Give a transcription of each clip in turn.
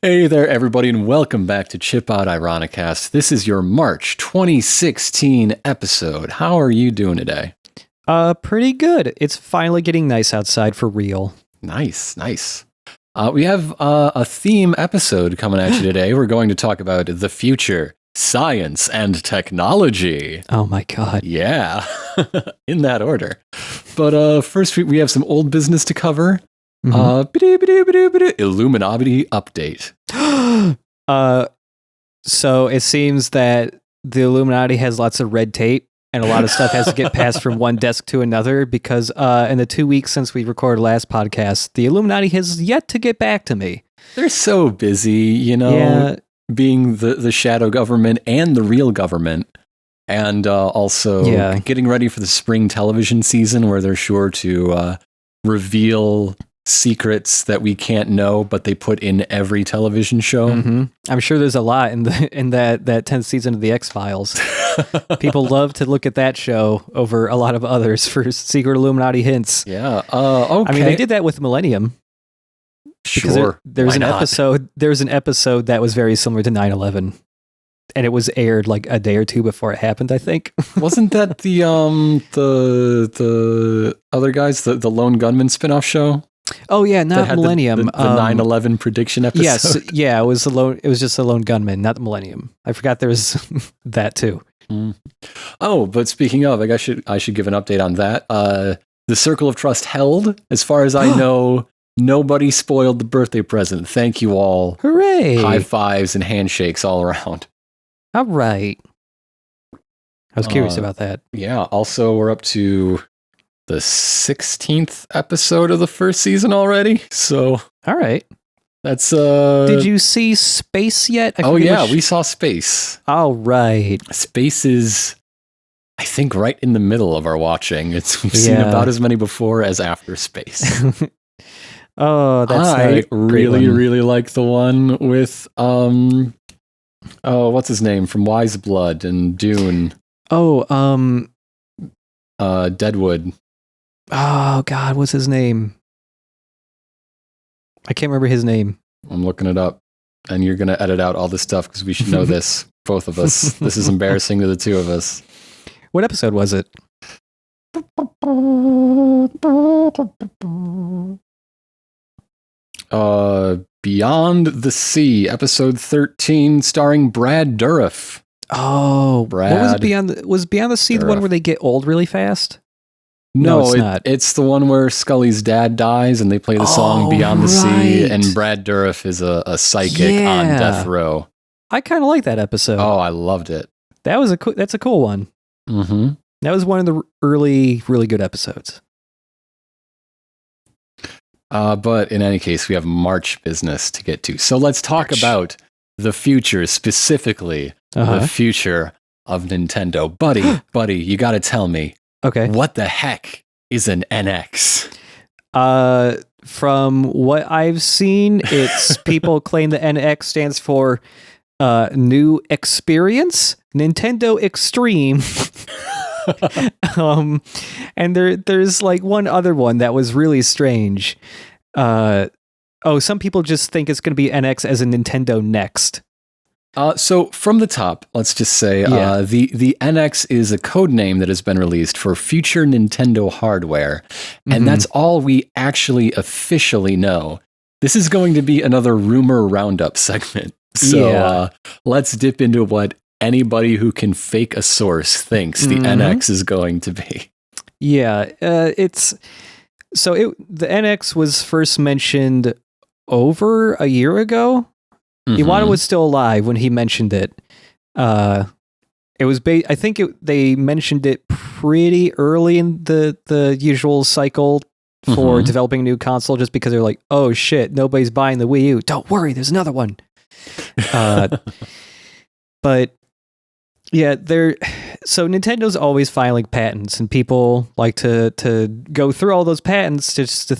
Hey there, everybody, and welcome back to Chipod Ironicast. This is your March 2016 episode. How are you doing today? Pretty good. It's finally getting nice outside for real. Nice. We have a theme episode coming at you today. We're going to talk about the future, science, and technology. Oh my god. Yeah, in that order. But first, we have some old business to cover. Illuminati update. So it seems that the Illuminati has lots of red tape and a lot of stuff has to get passed from one desk to another because in the 2 weeks since we recorded last podcast, the Illuminati has yet to get back to me. They're so busy, being the shadow government and the real government. And also getting ready for the spring television season where they're sure to reveal secrets that we can't know, but they put in every television show. Mm-hmm. I'm sure there's a lot in that 10th season of the X-Files. People love to look at that show over a lot of others for secret Illuminati hints. Yeah. Okay. I mean, they did that with Millennium. Sure. There's an episode that was very similar to 9/11. And it was aired like a day or two before it happened, I think. Wasn't that the other guys, the Lone Gunman spinoff show? Oh yeah, not Millennium. The 9/11 prediction episode. Yes, yeah, it was just the Lone Gunman, not the Millennium. I forgot there was that too. Mm. Oh, but speaking of, I should give an update on that. The Circle of Trust held. As far as I know, nobody spoiled the birthday present. Thank you all. Hooray! High fives and handshakes all around. All right. I was curious about that. Yeah. Also, we're up to the 16th episode of the first season already. So, all right. That's Did you see Space yet? We saw Space. All right. Space is, I think, right in the middle of our watching. We've seen about as many before as after Space. Oh, that's I really like the one with what's his name from Wise Blood and Dune? Deadwood. Oh God, what's his name? I can't remember his name. I'm looking it up, and you're gonna edit out all this stuff because we should know this, both of us. This is embarrassing to the two of us. What episode was it? Beyond the Sea, episode 13, starring Brad Dourif. Oh, what was Beyond? Was Beyond the Sea the one where they get old really fast? No, it's not. It's the one where Scully's dad dies, and they play the song "Beyond the Sea," and Brad Dourif is a psychic on death row. I kind of like that episode. Oh, I loved it. That's a cool one. Mm-hmm. That was one of the early, really good episodes. But in any case, we have March business to get to. So let's talk about the future, specifically the future of Nintendo. Buddy, you got to tell me. Okay. What the heck is an NX? From what I've seen, it's people claim the NX stands for New Experience, Nintendo Extreme. And there's like one other one that was really strange. Some people just think it's going to be NX as a Nintendo Next. So from the top, let's just say the NX is a code name that has been released for future Nintendo hardware, and that's all we actually officially know. This is going to be another rumor roundup segment. So let's dip into what anybody who can fake a source thinks the NX is going to be. Yeah, the NX was first mentioned over a year ago. Iwata was still alive when he mentioned it. It was they mentioned it pretty early in the usual cycle for developing a new console, just because they're like, oh shit, nobody's buying the Wii U. Don't worry, there's another one. But yeah, so Nintendo's always filing patents, and people like to go through all those patents just to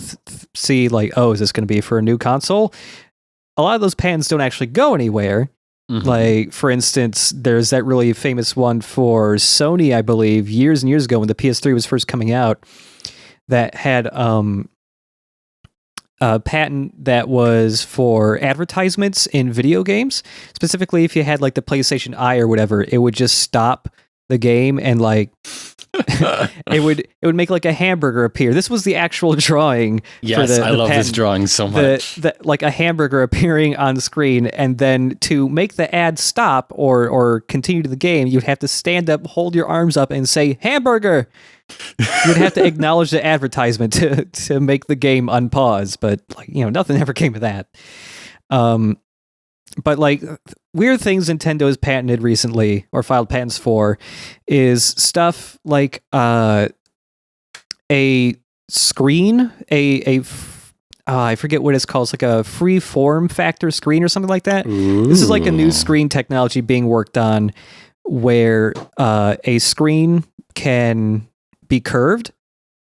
see like, oh, is this going to be for a new console? A lot of those patents don't actually go anywhere. Like, for instance, there's that really famous one for Sony, I believe, years and years ago when the PS3 was first coming out, that had patent that was for advertisements in video games. Specifically, if you had like the PlayStation Eye or whatever, it would just stop the game and like it would make like a hamburger appear. This was the actual drawing. Yes, I love this drawing so much. Like a hamburger appearing on screen, and then to make the ad stop or continue to the game, you'd have to stand up, hold your arms up, and say hamburger. You'd have to acknowledge the advertisement to make the game unpause, but like nothing ever came of that. But like weird things Nintendo has patented recently or filed patents for is stuff like a screen, I forget what it's called. It's like a free form factor screen or something like that. Ooh. This is like a new screen technology being worked on where a screen can be curved.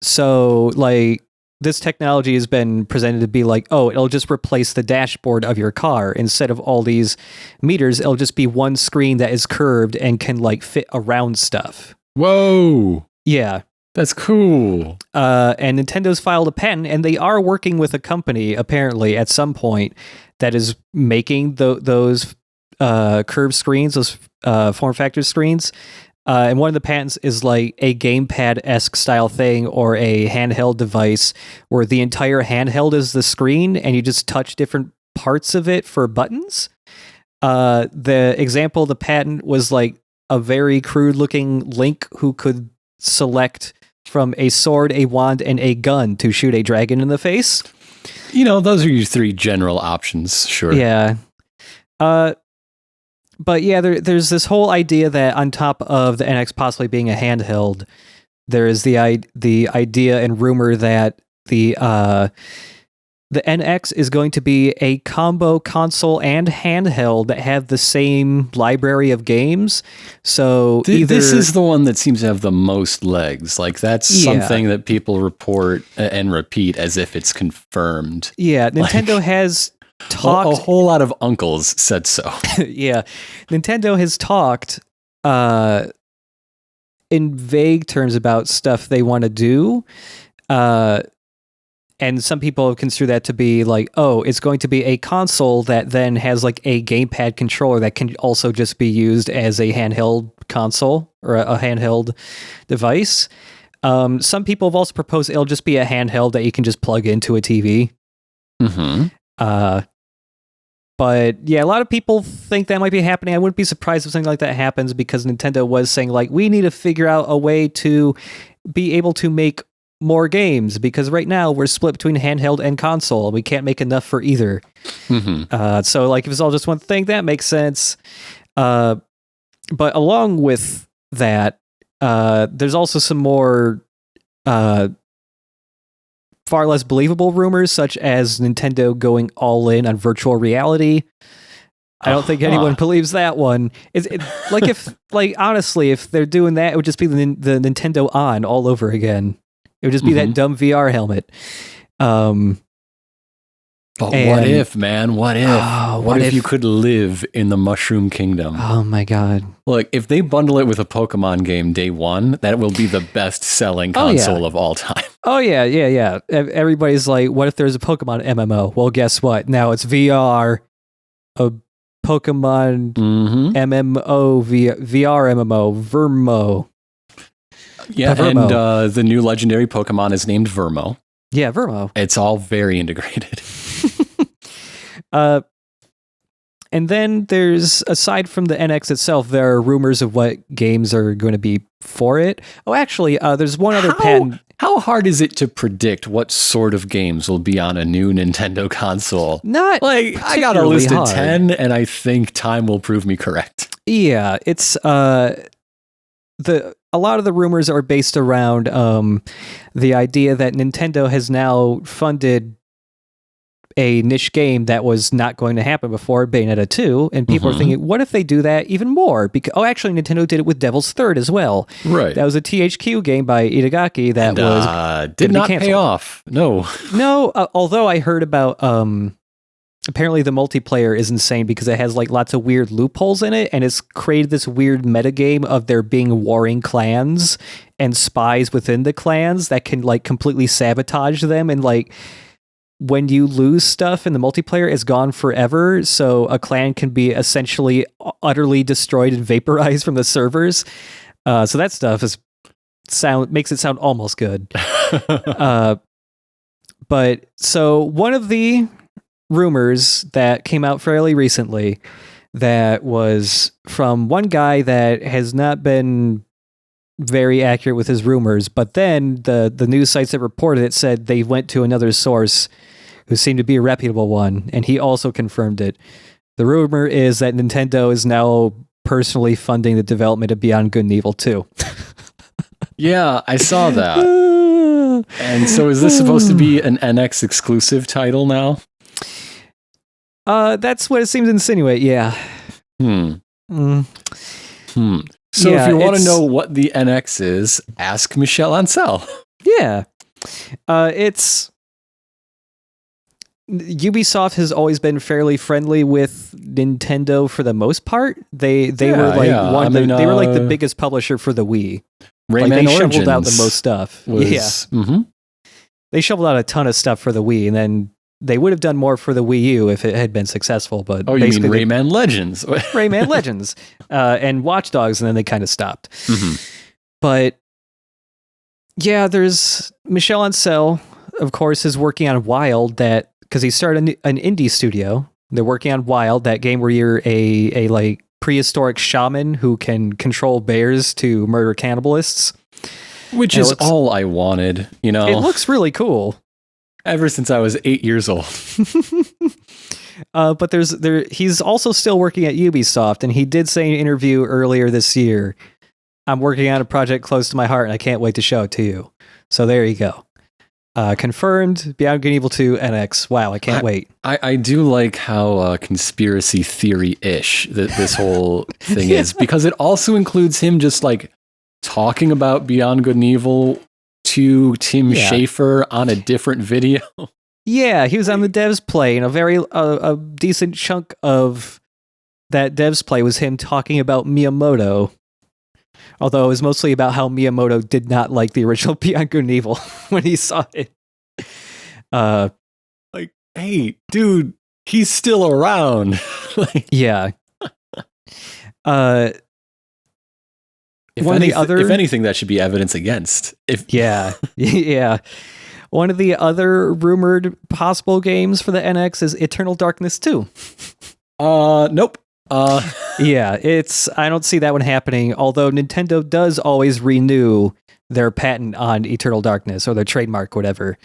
So like this technology has been presented to be like, oh, it'll just replace the dashboard of your car. Instead of all these meters, it'll just be one screen that is curved and can like fit around stuff. Whoa. Yeah. That's cool. And Nintendo's filed a patent, and they are working with a company, apparently, at some point, that is making those curved screens, those form factor screens. And one of the patents is like a gamepad-esque style thing or a handheld device where the entire handheld is the screen and you just touch different parts of it for buttons. The example of the patent was like a very crude-looking Link who could select from a sword, a wand, and a gun to shoot a dragon in the face. Those are your three general options, sure. Yeah. But yeah, there's this whole idea that on top of the NX possibly being a handheld, there is the idea and rumor that the NX is going to be a combo console and handheld that have the same library of games. So this is the one that seems to have the most legs. Like that's something that people report and repeat as if it's confirmed. Yeah, Nintendo has talked. A whole lot of uncles said so. Yeah, Nintendo has talked in vague terms about stuff they want to do. And some people have construed that to be like, oh, it's going to be a console that then has like a gamepad controller that can also just be used as a handheld console or a handheld device. Some people have also proposed it'll just be a handheld that you can just plug into a TV. Mm-hmm. But yeah, a lot of people think that might be happening. I wouldn't be surprised if something like that happens because Nintendo was saying like, we need to figure out a way to be able to make more games because right now we're split between handheld and console. We can't make enough for either. Mm-hmm. So like if it's all just one thing, that makes sense. But along with that, there's also some more far less believable rumors, such as Nintendo going all in on virtual reality. I don't think anyone believes that one. It's like if, like honestly, if they're doing that, it would just be the Nintendo On all over again. It would just be that dumb VR helmet. But what if, man? What if? What if you could live in the Mushroom Kingdom? Oh my God. Look, if they bundle it with a Pokemon game day one, that will be the best-selling console of all time. Oh, yeah. Everybody's like, what if there's a Pokemon MMO? Well, guess what? Now it's VR, a Pokemon MMO, VR MMO, Vermo. Yeah, and the new legendary Pokemon is named Vermo. Yeah, Vermo. It's all very integrated. And then there's, aside from the NX itself, there are rumors of what games are going to be for it. Oh, actually, there's one other patent. How hard is it to predict what sort of games will be on a new Nintendo console? Not like I got a list of 10, and I think time will prove me correct. Yeah, it's a lot of the rumors are based around the idea that Nintendo has now funded a niche game that was not going to happen before, Bayonetta 2, and people are thinking, what if they do that even more? Because actually, Nintendo did it with Devil's Third as well. Right. That was a THQ game by Itagaki that did not pay off. No, although I heard about apparently the multiplayer is insane because it has like lots of weird loopholes in it, and it's created this weird metagame of there being warring clans and spies within the clans that can like completely sabotage them and like when you lose stuff in the multiplayer, it's gone forever. So a clan can be essentially utterly destroyed and vaporized from the servers. So that stuff makes it sound almost good. But so one of the rumors that came out fairly recently that was from one guy that has not been very accurate with his rumors, but then the news sites that reported it said they went to another source who seemed to be a reputable one, and he also confirmed it. The rumor is that Nintendo is now personally funding the development of Beyond Good and Evil 2. Yeah, I saw that. And so is this supposed to be an NX exclusive title now? That's what it seems to insinuate, yeah. So yeah, if you want to know what the NX is, ask Michel Ancel. Yeah. It's... Ubisoft has always been fairly friendly with Nintendo for the most part. They were like they were like the biggest publisher for the Wii. Rayman they Origins shoveled out the most stuff. They shoveled out a ton of stuff for the Wii, and then they would have done more for the Wii U if it had been successful. But you mean Rayman Legends? Rayman Legends and Watch Dogs, and then they kind of stopped. But yeah, there's Michel Ancel, of course, is working on Wild because he started an indie studio. They're working on Wild, that game where you're a like prehistoric shaman who can control bears to murder cannibalists. Which is all I wanted, you know. It looks really cool. Ever since I was 8 years old. But he's also still working at Ubisoft, and he did say in an interview earlier this year, "I'm working on a project close to my heart, and I can't wait to show it to you." So there you go. Confirmed, Beyond Good and Evil 2 NX. Wow, I can't wait. I do like how conspiracy theory-ish this whole thing is, because it also includes him just like talking about Beyond Good and Evil to Tim Schafer on a different video. Yeah, he was on the devs play, and a decent chunk of that devs play was him talking about Miyamoto. Although it was mostly about how Miyamoto did not like the original Beyond Good and Evil when he saw it. Like, hey, dude, he's still around. Yeah. If anything, that should be evidence against. Yeah. One of the other rumored possible games for the NX is Eternal Darkness 2. Nope. Yeah, I don't see that one happening, although Nintendo does always renew their patent on Eternal Darkness, or their trademark, whatever.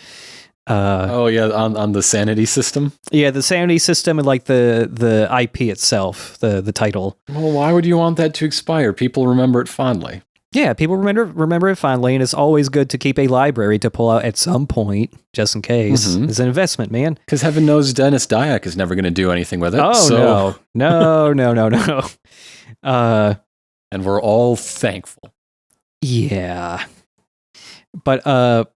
On the Sanity system? Yeah, the Sanity system and like the IP itself, the title. Well, why would you want that to expire? People remember it fondly. Yeah, people remember it fondly, and it's always good to keep a library to pull out at some point, just in case. It's an investment, man. Because heaven knows Dennis Dyack is never going to do anything with it. Oh, no. And we're all thankful. Yeah. But,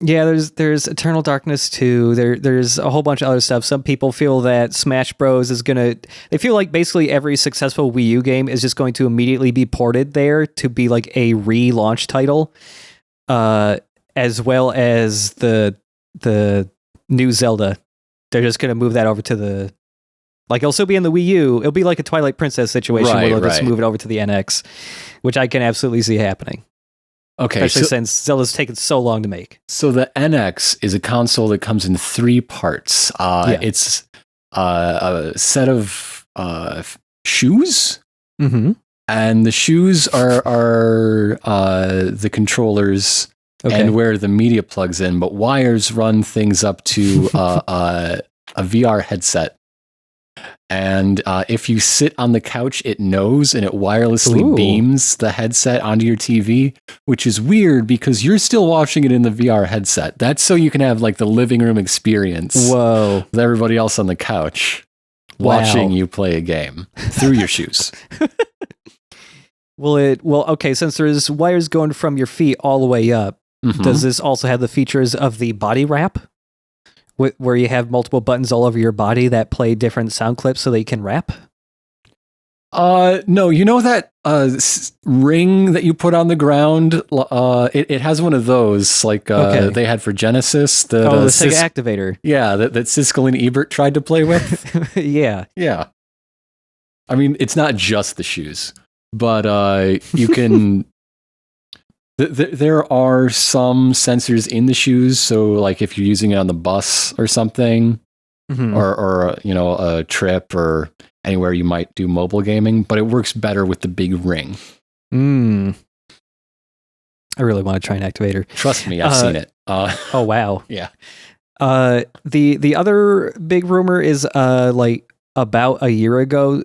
yeah, there's Eternal Darkness 2. There's a whole bunch of other stuff. Some people feel that Smash Bros. They feel like basically every successful Wii U game is just going to immediately be ported there to be like a relaunch title, as well as the new Zelda. They're just going to move that over to it'll still be in the Wii U. It'll be like a Twilight Princess situation where they'll just move it over to the NX, which I can absolutely see happening. Okay, especially since Zelda's taken so long to make. So the NX is a console that comes in 3 parts. It's a set of shoes, and the shoes are the controllers and where the media plugs in, but wires run things up to a VR headset. And if you sit on the couch, it knows, and it wirelessly beams the headset onto your TV, which is weird because you're still watching it in the VR headset. That's so you can have like the living room experience with everybody else on the couch watching you play a game through your shoes. Okay, since there's wires going from your feet all the way up, does this also have the features of the body wrap? Where you have multiple buttons all over your body that play different sound clips so that you can rap? No, you know that ring that you put on the ground? It has one of those, like they had for Genesis. The Sega activator. Yeah, that Siskel and Ebert tried to play with. Yeah. Yeah. I mean, it's not just the shoes, but you can... There are some sensors in the shoes, so like if you're using it on the bus or something, or you know, a trip or anywhere you might do mobile gaming, but it works better with the big ring. I really want to try an activator. Trust me, I've seen it. Oh wow. Yeah. The other big rumor is like about a year ago,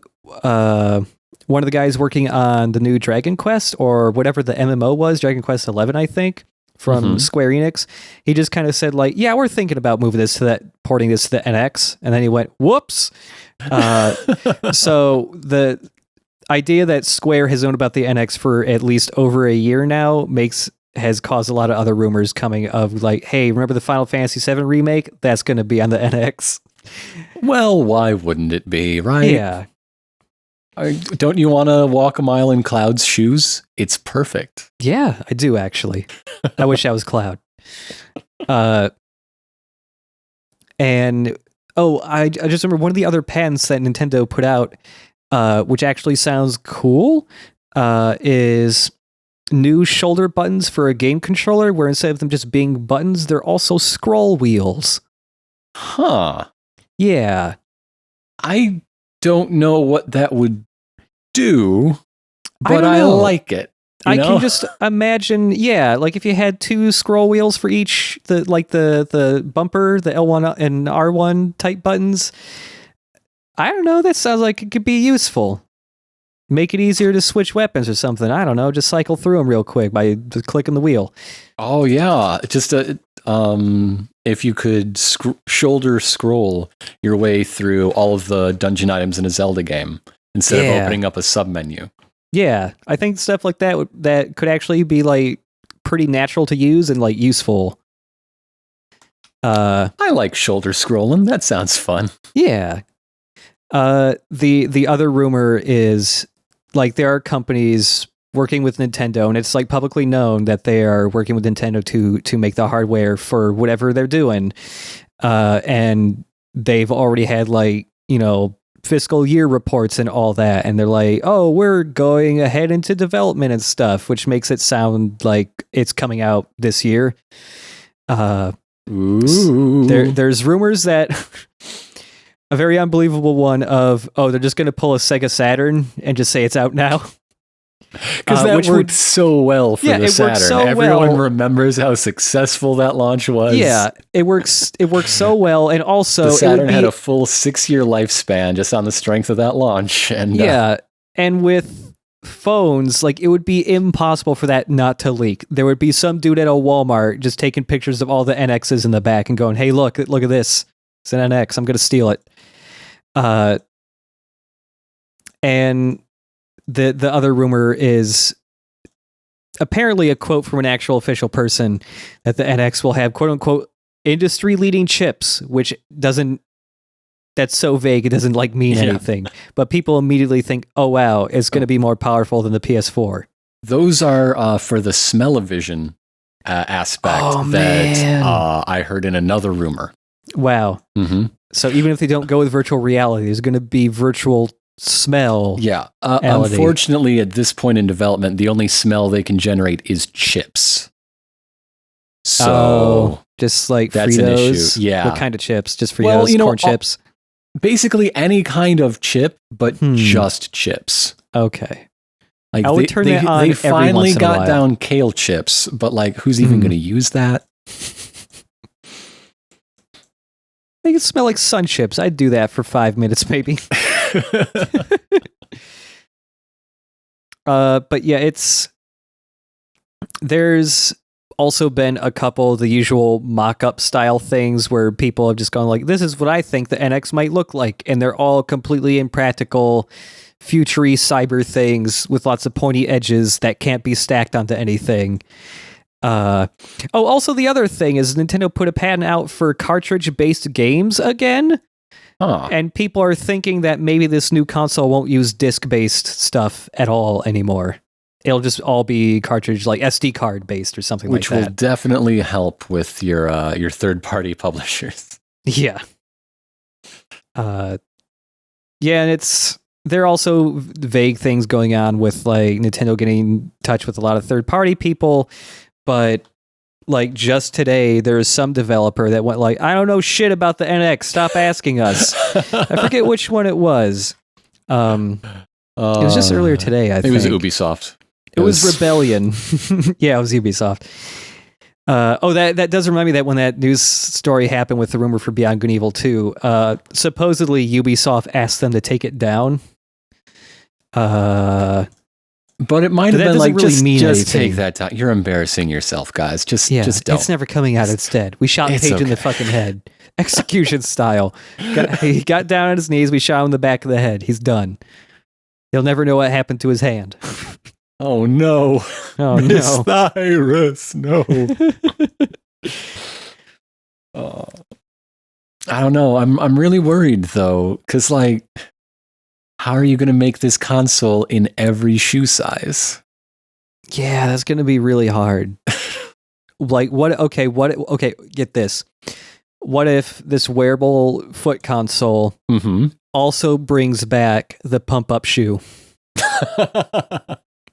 one of the guys working on the new Dragon Quest, or whatever the MMO was, Dragon Quest 11, I think, from Square Enix, he just kind of said like, yeah, we're thinking about porting this to the NX. And then he went, whoops. So the idea that Square has known about the NX for at least over a year now has caused a lot of other rumors coming of like, hey, remember the Final Fantasy VII remake? That's going to be on the NX. Well, why wouldn't it be, right? Yeah. Don't you want to walk a mile in Cloud's shoes? It's perfect. Yeah, I do actually. I wish I was Cloud. And I just remember one of the other patents that Nintendo put out, which actually sounds cool, is new shoulder buttons for a game controller, where instead of them just being buttons, they're also scroll wheels. Huh. Yeah. I don't know what that would do, but I like it. I can just imagine, like if you had two scroll wheels for each, the bumper, the L1 and R1 type buttons. I don't know. That sounds like it could be useful. Make it easier to switch weapons or something. I don't know. Just cycle through them real quick by just clicking the wheel. Oh yeah, just if you could shoulder scroll your way through all of the dungeon items in a Zelda game instead of opening up a submenu. Yeah, I think stuff like that could actually be like pretty natural to use and like useful. I like shoulder scrolling. That sounds fun. Yeah. The other rumor is like there are companies working with Nintendo, and it's like publicly known that they are working with Nintendo to make the hardware for whatever they're doing. And they've already had like, you know, fiscal year reports and all that, and they're like, oh, we're going ahead into development and stuff, which makes it sound like it's coming out this year. There's rumors that a very unbelievable one of, they're just going to pull a Sega Saturn and just say it's out now. Because that worked so well for the Saturn. So everyone remembers how successful that launch was. Yeah, it works so well, and also the Saturn had a full 6-year lifespan just on the strength of that launch. And and with phones, like it would be impossible for that not to leak. There would be some dude at a Walmart just taking pictures of all the NXs in the back and going, "Hey, look at this. It's an NX. I'm going to steal it." And the other rumor is apparently a quote from an actual official person that the NX will have quote unquote industry leading chips, which that's so vague it doesn't like mean anything. But people immediately think, oh wow, it's going to be more powerful than the PS4. Those are for the smell-o-vision aspect I heard in another rumor. Wow. Mm-hmm. So even if they don't go with virtual reality, there's going to be virtual smell. Yeah. Unfortunately, at this point in development, the only smell they can generate is chips. So just like that's Fritos. An issue. Yeah. What kind of chips? Just Fritos, corn chips? Basically any kind of chip, but just chips. Okay. Like I would turn that on. They finally got down kale chips, but like who's even going to use that? Make it smell like sun chips. I'd do that for 5 minutes, maybe. But yeah, there's also been a couple of the usual mock-up style things where people have just gone like, this is what I think the NX might look like, and they're all completely impractical, futury cyber things with lots of pointy edges that can't be stacked onto anything. Also the other thing is Nintendo put a patent out for cartridge-based games again. And people are thinking that maybe this new console won't use disc-based stuff at all anymore. It'll just all be cartridge, like SD card based or something like that. Which will definitely help with your third-party publishers. Yeah. Yeah, and there are also vague things going on with like Nintendo getting in touch with a lot of third-party people, but like just today, there was some developer that went like, I don't know shit about the NX. Stop asking us. I forget which one it was. It was just earlier today, I think. It was Ubisoft. It was Rebellion. Yeah, it was Ubisoft. That does remind me that when that news story happened with the rumor for Beyond Good and Evil 2, supposedly Ubisoft asked them to take it down. But it might have been like, really just take that down. You're embarrassing yourself, guys. Just don't. It's never coming out instead. We shot Paige in the fucking head. Execution style. He got down on his knees. We shot him in the back of the head. He's done. He'll never know what happened to his hand. Oh, no. Oh, Miss no. Cyrus, no. I don't know. I'm really worried, though, because, like, how are you going to make this console in every shoe size? Yeah, that's going to be really hard. Like, okay, get this. What if this wearable foot console also brings back the pump-up shoe?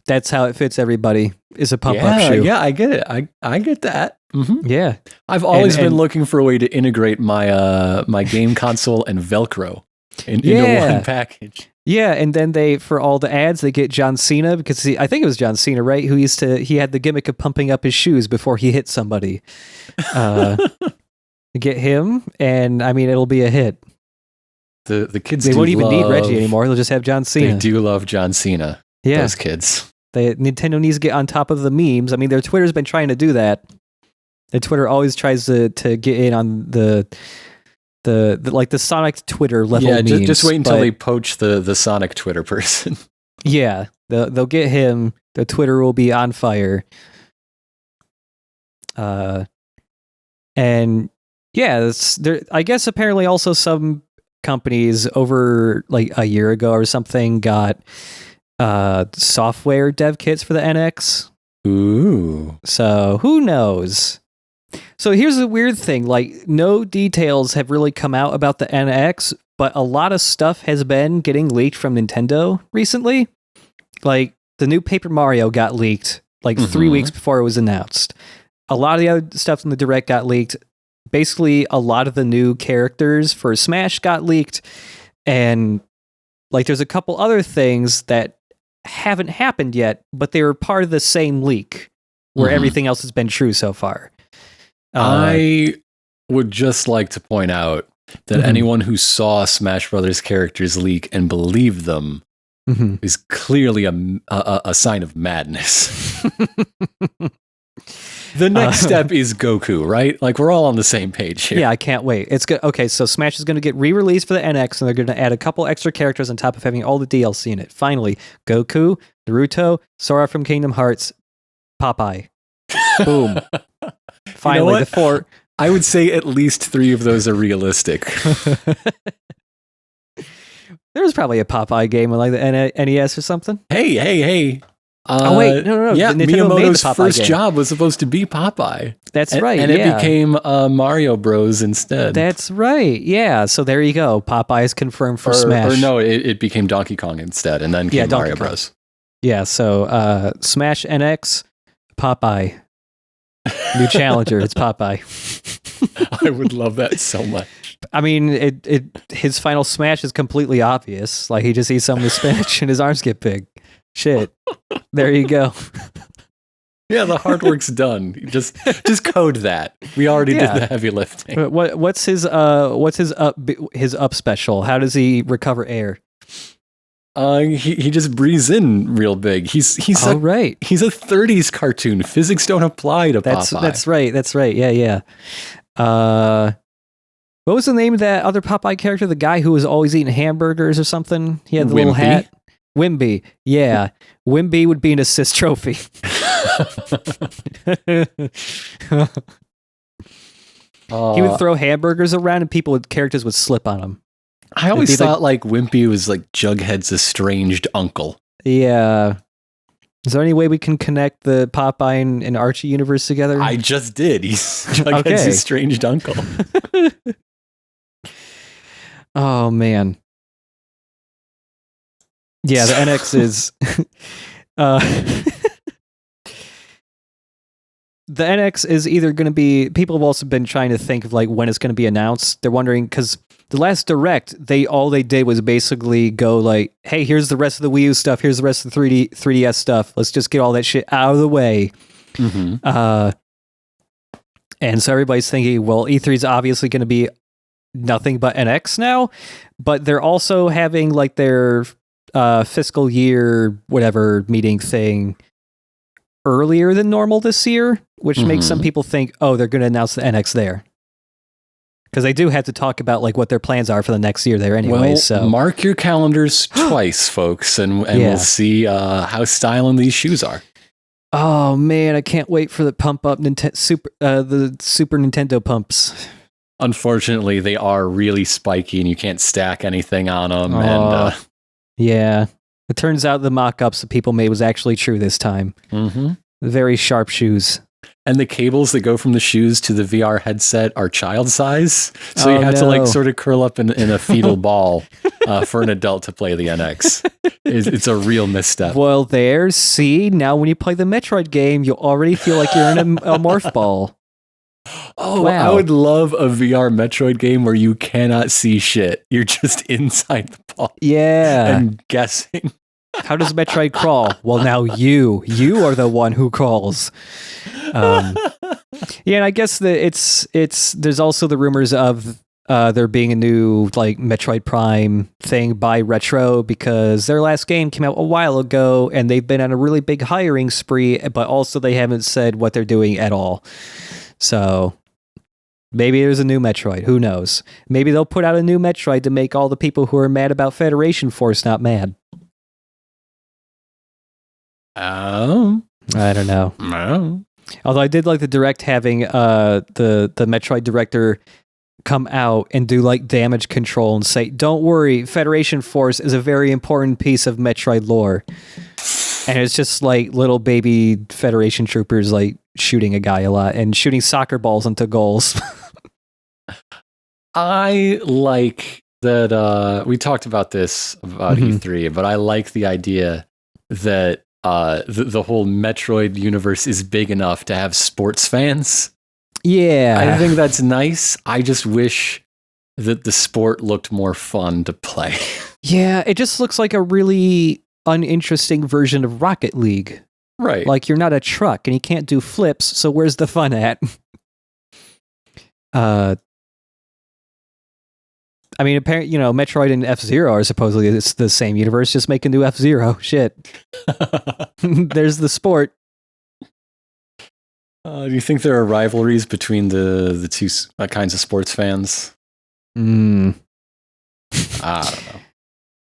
That's how it fits everybody, is a pump-up shoe. Yeah, I get it. I get that. Mm-hmm. Yeah. I've always been looking for a way to integrate my my game console and Velcro into one package. Yeah, and then for all the ads, they get John Cena, because I think it was John Cena, right? He had the gimmick of pumping up his shoes before he hit somebody. Get him, and I mean, it'll be a hit. The kids they won't even need Reggie anymore. They'll just have John Cena. They do love John Cena. Yeah. Those kids. Nintendo needs to get on top of the memes. I mean, their Twitter's been trying to do that. Their Twitter always tries to get in on the Sonic Twitter level memes. Yeah, just wait until they poach the Sonic Twitter person. Yeah, they'll get him. The Twitter will be on fire. And yeah, I guess apparently also some companies over like a year ago or something got software dev kits for the NX. Ooh. So who knows? So here's the weird thing, like no details have really come out about the NX, but a lot of stuff has been getting leaked from Nintendo recently. Like the new Paper Mario got leaked like 3 weeks before it was announced. A lot of the other stuff in the Direct got leaked. Basically, a lot of the new characters for Smash got leaked. And like there's a couple other things that haven't happened yet, but they were part of the same leak where everything else has been true so far. I would just like to point out that anyone who saw Smash Brothers characters leak and believed them is clearly a sign of madness. The next step is Goku, right? Like we're all on the same page here. Yeah, I can't wait. It's good. Okay, so Smash is going to get re-released for the NX, and they're going to add a couple extra characters on top of having all the DLC in it. Finally, Goku, Naruto, Sora from Kingdom Hearts, Popeye. Boom. Finally, you know the four. I would say at least 3 of those are realistic. There was probably a Popeye game on like the NES or something. Hey. Oh wait, no. Yeah, Nintendo Miyamoto's made the first game. job was supposed to be Popeye. That's right. And it became Mario Bros. Instead. That's right. Yeah. So there you go. Popeye is confirmed for Smash. Or no, it became Donkey Kong instead, and then came Mario Bros. Yeah. So Smash NX, Popeye, new challenger. It's Popeye. I would love that so much. I mean, his final smash is completely obvious. Like he just eats some of the spinach and his arms get big. Shit. There you go. Yeah, the hard work's done. Just code that. We already did the heavy lifting. What's his up special? How does he recover air? He just breathes in real big. He's right. He's a 30s cartoon. Physics don't apply to Popeye. That's right. Yeah. What was the name of that other Popeye character? The guy who was always eating hamburgers or something? He had the little hat. Wimby. Yeah. Wimby would be an assist trophy. He would throw hamburgers around and characters would slip on him. I always thought like Wimpy was like Jughead's estranged uncle. Yeah. Is there any way we can connect the Popeye and Archie universe together? I just did. He's Jughead's estranged uncle. Oh, man. Yeah, the NX is... the NX is either going to be... People have also been trying to think of like when it's going to be announced. They're wondering, because the last Direct, all they did was basically go like, hey, here's the rest of the Wii U stuff, here's the rest of the 3DS stuff. Let's just get all that shit out of the way. Mm-hmm. And so everybody's thinking, well, E3 is obviously going to be nothing but NX now, but they're also having like their fiscal year whatever meeting thing earlier than normal this year, which makes some people think, oh, they're going to announce the NX there. Because they do have to talk about like what their plans are for the next year there anyway. Well, so mark your calendars twice, folks, and we'll see how styling these shoes are. Oh man, I can't wait for the pump up the Super Nintendo pumps. Unfortunately, they are really spiky, and you can't stack anything on them. Yeah, it turns out the mock-ups that people made was actually true this time. Mm-hmm. Very sharp shoes. And the cables that go from the shoes to the VR headset are child size. So you have to like sort of curl up in a fetal ball for an adult to play the NX. It's a real misstep. Well, see, now when you play the Metroid game, you already feel like you're in a morph ball. Oh, wow. I would love a VR Metroid game where you cannot see shit. You're just inside the ball. Yeah. And guessing. How does Metroid crawl? Well, now you are the one who crawls. Yeah, and I guess that there's also the rumors of there being a new like Metroid Prime thing by Retro, because their last game came out a while ago and they've been on a really big hiring spree, but also they haven't said what they're doing at all. So maybe there's a new Metroid. Who knows? Maybe they'll put out a new Metroid to make all the people who are mad about Federation Force not mad. Oh, I don't know. No. Although I did like the Direct having the Metroid director come out and do like damage control and say, "Don't worry, Federation Force is a very important piece of Metroid lore." And it's just like little baby Federation troopers like shooting a guy a lot and shooting soccer balls into goals. I like that. We talked about this about E3, but I like the idea that the whole Metroid universe is big enough to have sports fans. Yeah. I think that's nice. I just wish that the sport looked more fun to play. Yeah, it just looks like a really uninteresting version of Rocket League. Right. Like you're not a truck and you can't do flips, so where's the fun at? I mean, apparently, Metroid and F-Zero are supposedly it's the same universe. Just make a new F-Zero. Shit. There's the sport. Do you think there are rivalries between the two kinds of sports fans? I don't know.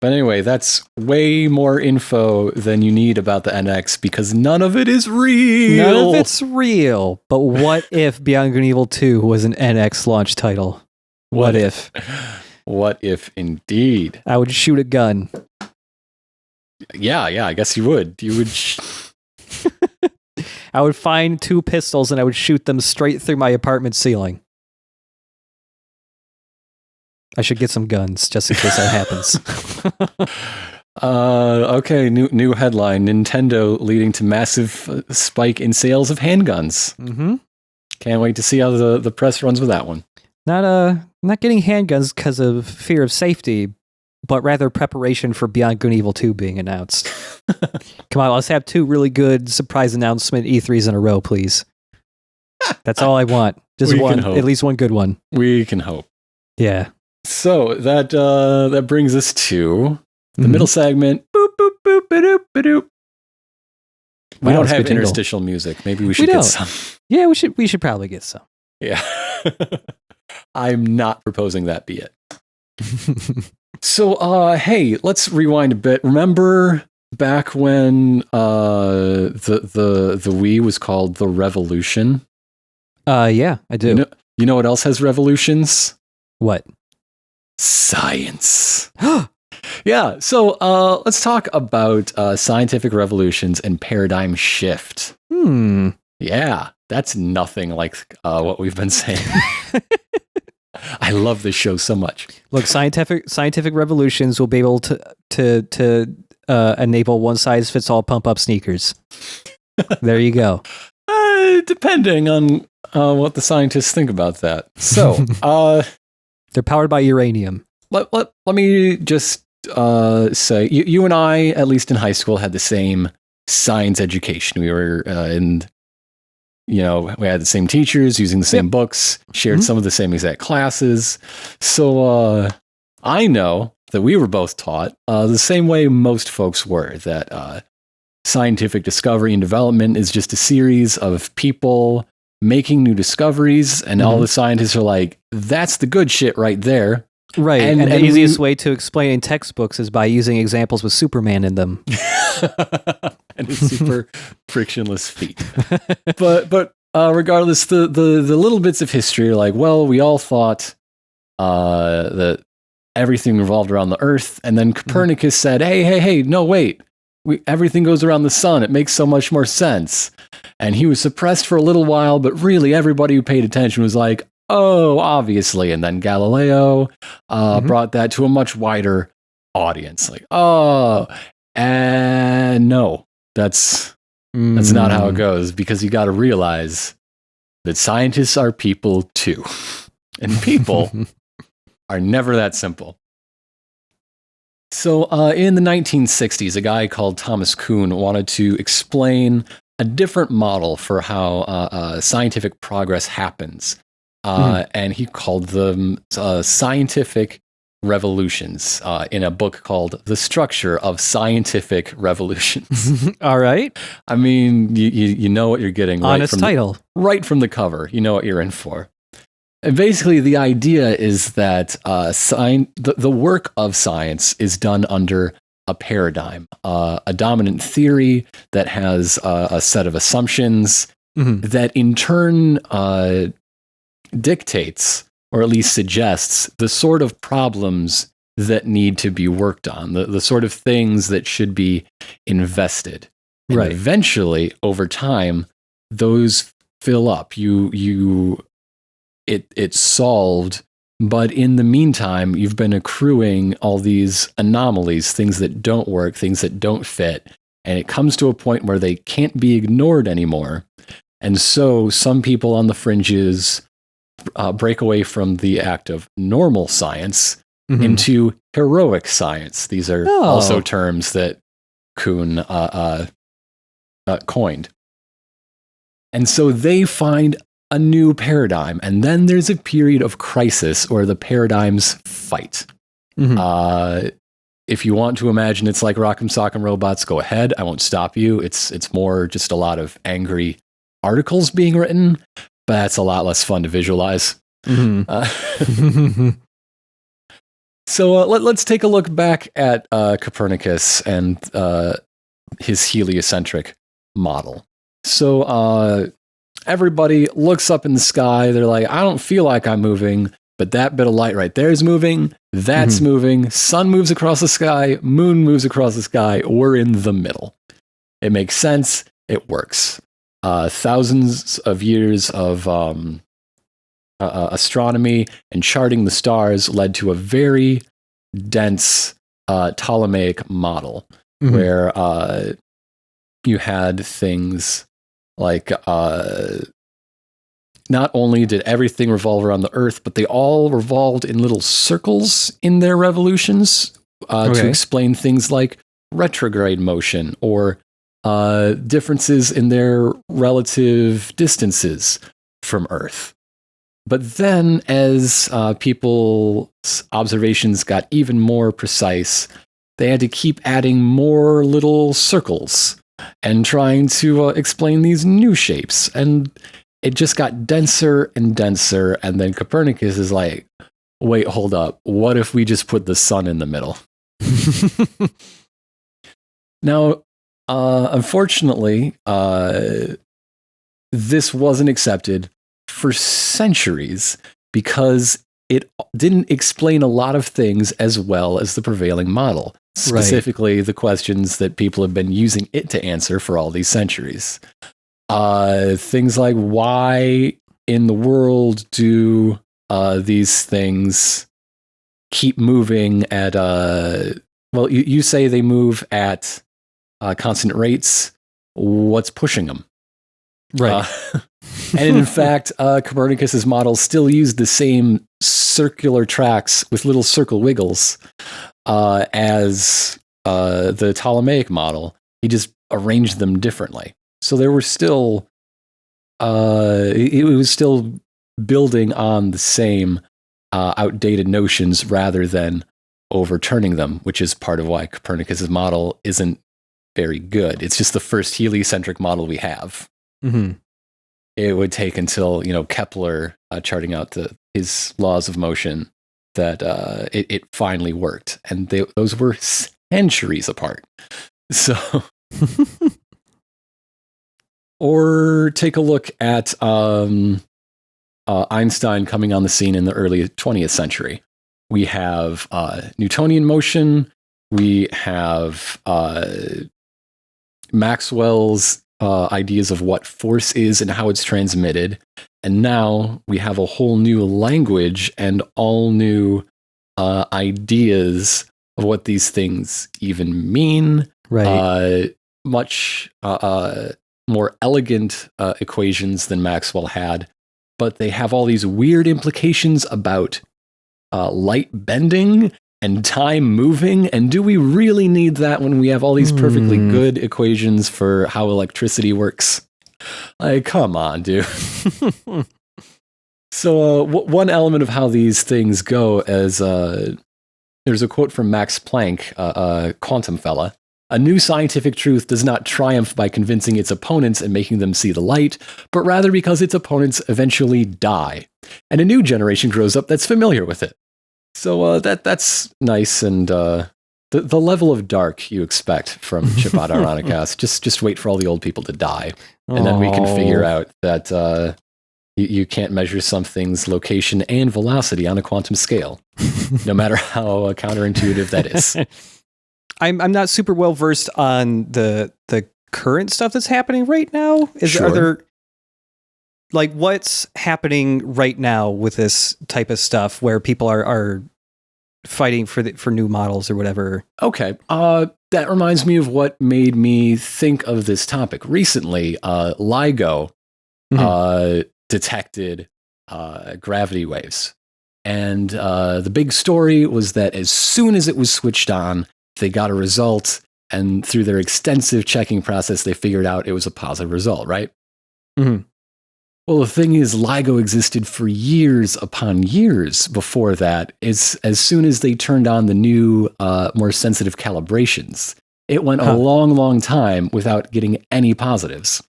But anyway, that's way more info than you need about the NX because none of it is real. None of it's real. But what if Beyond Good and Evil 2 was an NX launch title? What if? What if indeed? I would shoot a gun. Yeah, I guess you would. You would. I would find 2 pistols and I would shoot them straight through my apartment ceiling. I should get some guns just in case that happens. Okay, new headline: Nintendo leading to massive spike in sales of handguns. Mm-hmm. Can't wait to see how the press runs with that one. Not getting handguns because of fear of safety, but rather preparation for Beyond Good and Evil 2 being announced. Come on, let's have 2 really good surprise announcement E3s in a row, please. That's all I want. Just one, at least one good one. We can hope. Yeah. So that brings us to the middle segment. Boop, boop, boop, ba-doop, ba-doop. We don't have interstitial music. Maybe we should get some. Yeah, we should probably get some. Yeah. I'm not proposing that be it. So, hey, let's rewind a bit. Remember back when the Wii was called the Revolution? Yeah, I do. You know what else has revolutions? What? Science. Yeah, so let's talk about scientific revolutions and paradigm shift. Yeah, that's nothing like what we've been saying. I love this show so much. Look, scientific revolutions will be able to enable one-size-fits-all pump-up sneakers. There you go. Depending on what the scientists think about that. So, they're powered by uranium. Let me just say, you and I, at least in high school, had the same science education. We were we had the same teachers, using the same books, shared some of the same exact classes. So I know that we were both taught the same way most folks were, that scientific discovery and development is just a series of people making new discoveries, and all the scientists are like, that's the good shit right there. Right, and the easiest way to explain in textbooks is by using examples with Superman in them. And it's super frictionless feat. But regardless, the little bits of history are like, well, we all thought that everything revolved around the Earth, and then Copernicus said, hey, no, wait. Everything goes around the sun. It makes so much more sense. And he was suppressed for a little while, but really everybody who paid attention was like, oh, obviously. And then Galileo brought that to a much wider audience. Like, oh, and no, that's not how it goes, because you got to realize that scientists are people too. And people are never that simple. So in the 1960s, a guy called Thomas Kuhn wanted to explain a different model for how scientific progress happens. And he called them scientific revolutions in a book called The Structure of Scientific Revolutions. All right. I mean, you know what you're getting. Honest title. Right from the cover. You know what you're in for. And basically, the idea is that the work of science is done under a paradigm, a dominant theory that has a set of assumptions that in turn dictates, or at least suggests, the sort of problems that need to be worked on, the sort of things that should be invested. And right. Eventually, over time, those fill up. It's solved, but in the meantime, you've been accruing all these anomalies, things that don't work, things that don't fit, and it comes to a point where they can't be ignored anymore. And so some people on the fringes break away from the act of normal science into heroic science. These are also terms that Kuhn coined. And so they find a new paradigm, and then there's a period of crisis where the paradigms fight. If you want to imagine it's like Rock'em Sock'em Robots, go ahead. I won't stop you. It's more just a lot of angry articles being written, but that's a lot less fun to visualize. So let's take a look back at Copernicus and his heliocentric model. So everybody looks up in the sky. They're like, I don't feel like I'm moving, but that bit of light right there is moving. That's moving. Sun moves across the sky. Moon moves across the sky. We're in the middle. It makes sense. It works. Thousands of years of astronomy and charting the stars led to a very dense Ptolemaic model where you had things like not only did everything revolve around the Earth, but they all revolved in little circles in their revolutions to explain things like retrograde motion or differences in their relative distances from Earth. But then as people's observations got even more precise, they had to keep adding more little circles and trying to explain these new shapes. And it just got denser and denser. And then Copernicus is like, wait, hold up. What if we just put the sun in the middle? Now, unfortunately, this wasn't accepted for centuries because it didn't explain a lot of things as well as the prevailing model, specifically the questions that people have been using it to answer for all these centuries. Things like, why in the world do these things keep moving at well, you say they move at constant rates. What's pushing them? Right. And in fact, Copernicus's model still used the same circular tracks with little circle wiggles as the Ptolemaic model. He just arranged them differently. So there were still, it was still building on the same outdated notions rather than overturning them, which is part of why Copernicus's model isn't very good. It's just the first heliocentric model we have. Mm-hmm. It would take until, Kepler charting out his laws of motion that it finally worked. And those were centuries apart. So, or take a look at Einstein coming on the scene in the early 20th century. We have Newtonian motion. We have Maxwell's ideas of what force is and how it's transmitted. And now we have a whole new language and all new ideas of what these things even mean. Right. Much more elegant equations than Maxwell had, but they have all these weird implications about light bending and time moving. And do we really need that when we have all these perfectly good equations for how electricity works? Like, come on, dude. So one element of how these things go is there's a quote from Max Planck, a quantum fella. A new scientific truth does not triumph by convincing its opponents and making them see the light, but rather because its opponents eventually die, and a new generation grows up that's familiar with it. So that's nice, and the level of dark you expect from Chipod Ironicast. Just wait for all the old people to die, and then we can figure out that you can't measure something's location and velocity on a quantum scale, no matter how counterintuitive that is. I'm not super well versed on the current stuff that's happening right now. Are there, like, what's happening right now with this type of stuff where people are fighting for new models or whatever? Okay, that reminds me of what made me think of this topic recently. LIGO detected gravity waves, and the big story was that as soon as it was switched on, they got a result, and through their extensive checking process, they figured out it was a positive result, right? Mm-hmm. Well, the thing is, LIGO existed for years upon years before that. As soon as they turned on the new, more sensitive calibrations, it went a long, long time without getting any positives.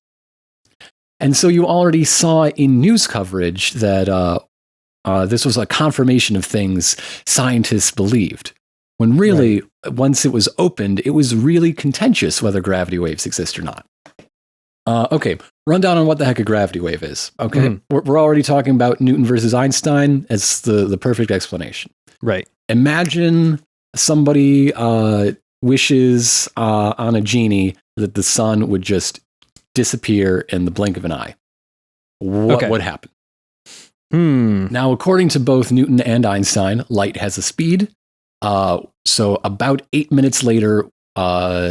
And so you already saw in news coverage that this was a confirmation of things scientists believed. When really, once it was opened, it was really contentious whether gravity waves exist or not. Okay, rundown on what the heck a gravity wave is. Okay, we're already talking about Newton versus Einstein as the perfect explanation. Right. Imagine somebody wishes on a genie that the sun would just disappear in the blink of an eye. What would happen? Now, according to both Newton and Einstein, light has a speed. So about 8 minutes later,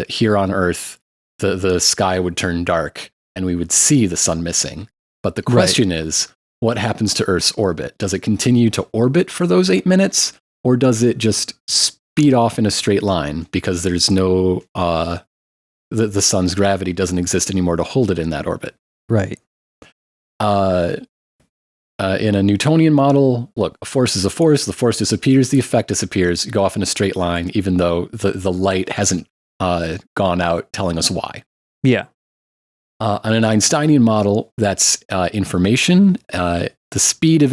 here on Earth, the sky would turn dark and we would see the sun missing. But the question is, what happens to Earth's orbit? Does it continue to orbit for those 8 minutes, or does it just speed off in a straight line because there's no, the sun's gravity doesn't exist anymore to hold it in that orbit? Right. In a Newtonian model, look, a force is a force. The force disappears, the effect disappears. You go off in a straight line, even though the light hasn't gone out telling us why. Yeah. On an Einsteinian model, that's information. The speed of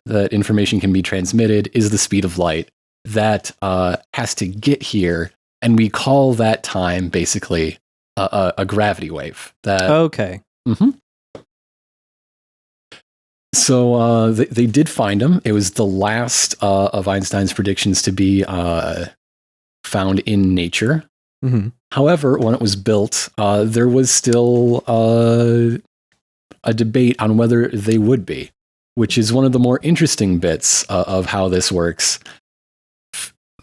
that information can be transmitted is the speed of light. That has to get here, and we call that time basically a gravity wave. Okay. Mm-hmm. So they did find him. It was the last of Einstein's predictions to be found in nature. Mm-hmm. However, when it was built, there was still a debate on whether they would be, which is one of the more interesting bits of how this works.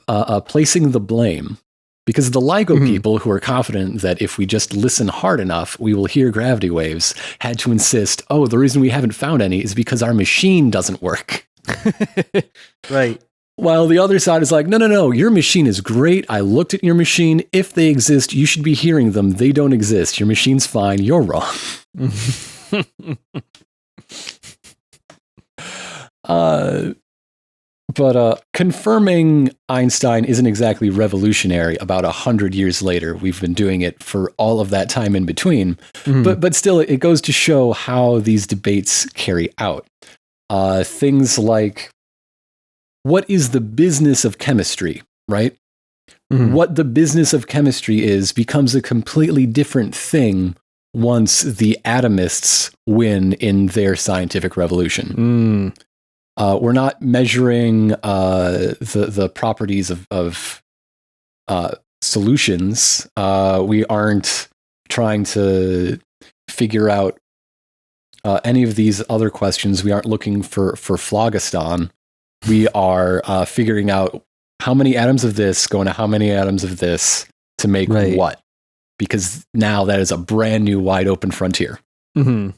Placing the blame. Because the LIGO people, who are confident that if we just listen hard enough, we will hear gravity waves, had to insist, oh, the reason we haven't found any is because our machine doesn't work. Right. While the other side is like, no, your machine is great. I looked at your machine. If they exist, you should be hearing them. They don't exist. Your machine's fine. You're wrong. But confirming Einstein isn't exactly revolutionary about 100 years later. We've been doing it for all of that time in between. Mm-hmm. But still, it goes to show how these debates carry out. Things like, what is the business of chemistry, right? Mm-hmm. What the business of chemistry is becomes a completely different thing once the atomists win in their scientific revolution. We're not measuring the properties of solutions. We aren't trying to figure out any of these other questions. We aren't looking for phlogiston. We are figuring out how many atoms of this go into how many atoms of this to make what. Because now that is a brand new wide open frontier. Mm-hmm.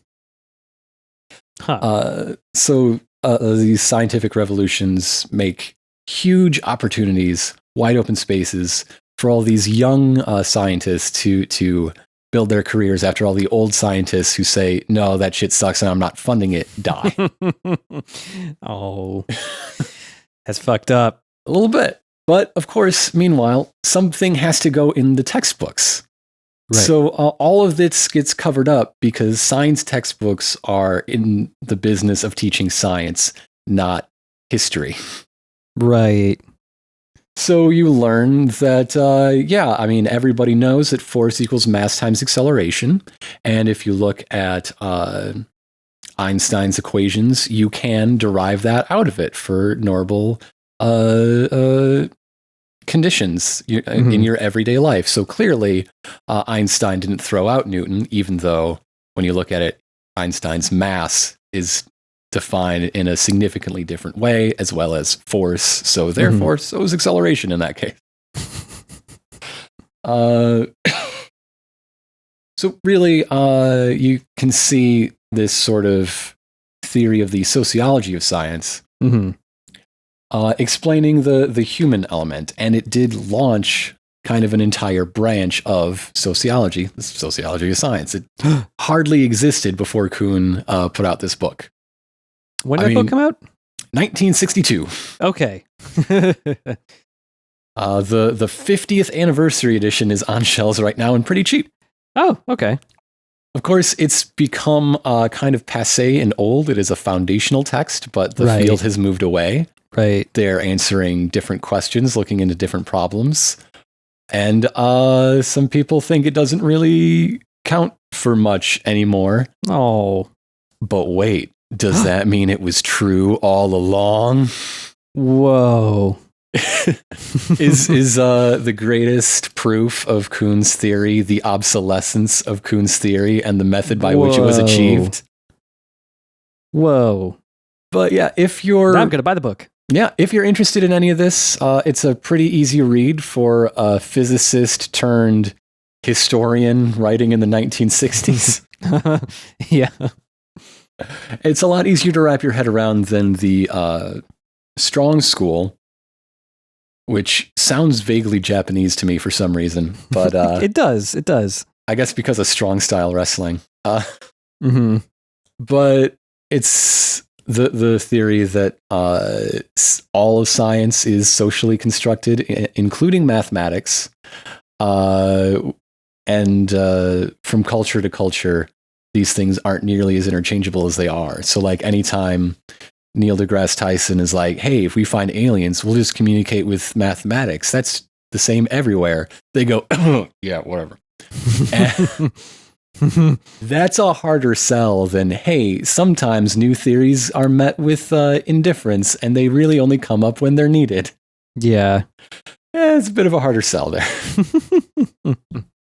Huh. So these scientific revolutions make huge opportunities, wide open spaces for all these young scientists to build their careers after all the old scientists who say, no, that shit sucks and I'm not funding it, die. Oh, that's fucked up. A little bit. But of course, meanwhile, something has to go in the textbooks. Right. So all of this gets covered up because science textbooks are in the business of teaching science, not history. Right. So you learn that, everybody knows that force equals mass times acceleration. And if you look at Einstein's equations, you can derive that out of it for normal conditions in your everyday life. So clearly, Einstein didn't throw out Newton, even though when you look at it, Einstein's mass is defined in a significantly different way, as well as force. So therefore, so is acceleration in that case. So really, you can see this sort of theory of the sociology of science. Explaining the human element, and it did launch kind of an entire branch of sociology, the sociology of science. It hardly existed before Kuhn put out this book. When did that book come out? 1962. Okay. The 50th anniversary edition is on shelves right now and pretty cheap. Oh, okay. Of course, it's become kind of passé and old. It is a foundational text, but the field has moved away. Right. They're answering different questions, looking into different problems. And some people think it doesn't really count for much anymore. Oh. But wait, does that mean it was true all along? Whoa. Is the greatest proof of Kuhn's theory the obsolescence of Kuhn's theory and the method by which it was achieved? Whoa. But yeah, if you're... Now I'm going to buy the book. Yeah, if you're interested in any of this, it's a pretty easy read for a physicist turned historian writing in the 1960s. Yeah. It's a lot easier to wrap your head around than the Strong School, which sounds vaguely Japanese to me for some reason. But It does. I guess because of strong style wrestling. But it's the theory that all of science is socially constructed, including mathematics, and from culture to culture, these things aren't nearly as interchangeable as they are. So like anytime Neil deGrasse Tyson is like, hey, if we find aliens, we'll just communicate with mathematics. That's the same everywhere. They go, yeah, whatever. That's a harder sell than, hey, sometimes new theories are met with indifference and they really only come up when they're needed. Yeah. It's a bit of a harder sell there.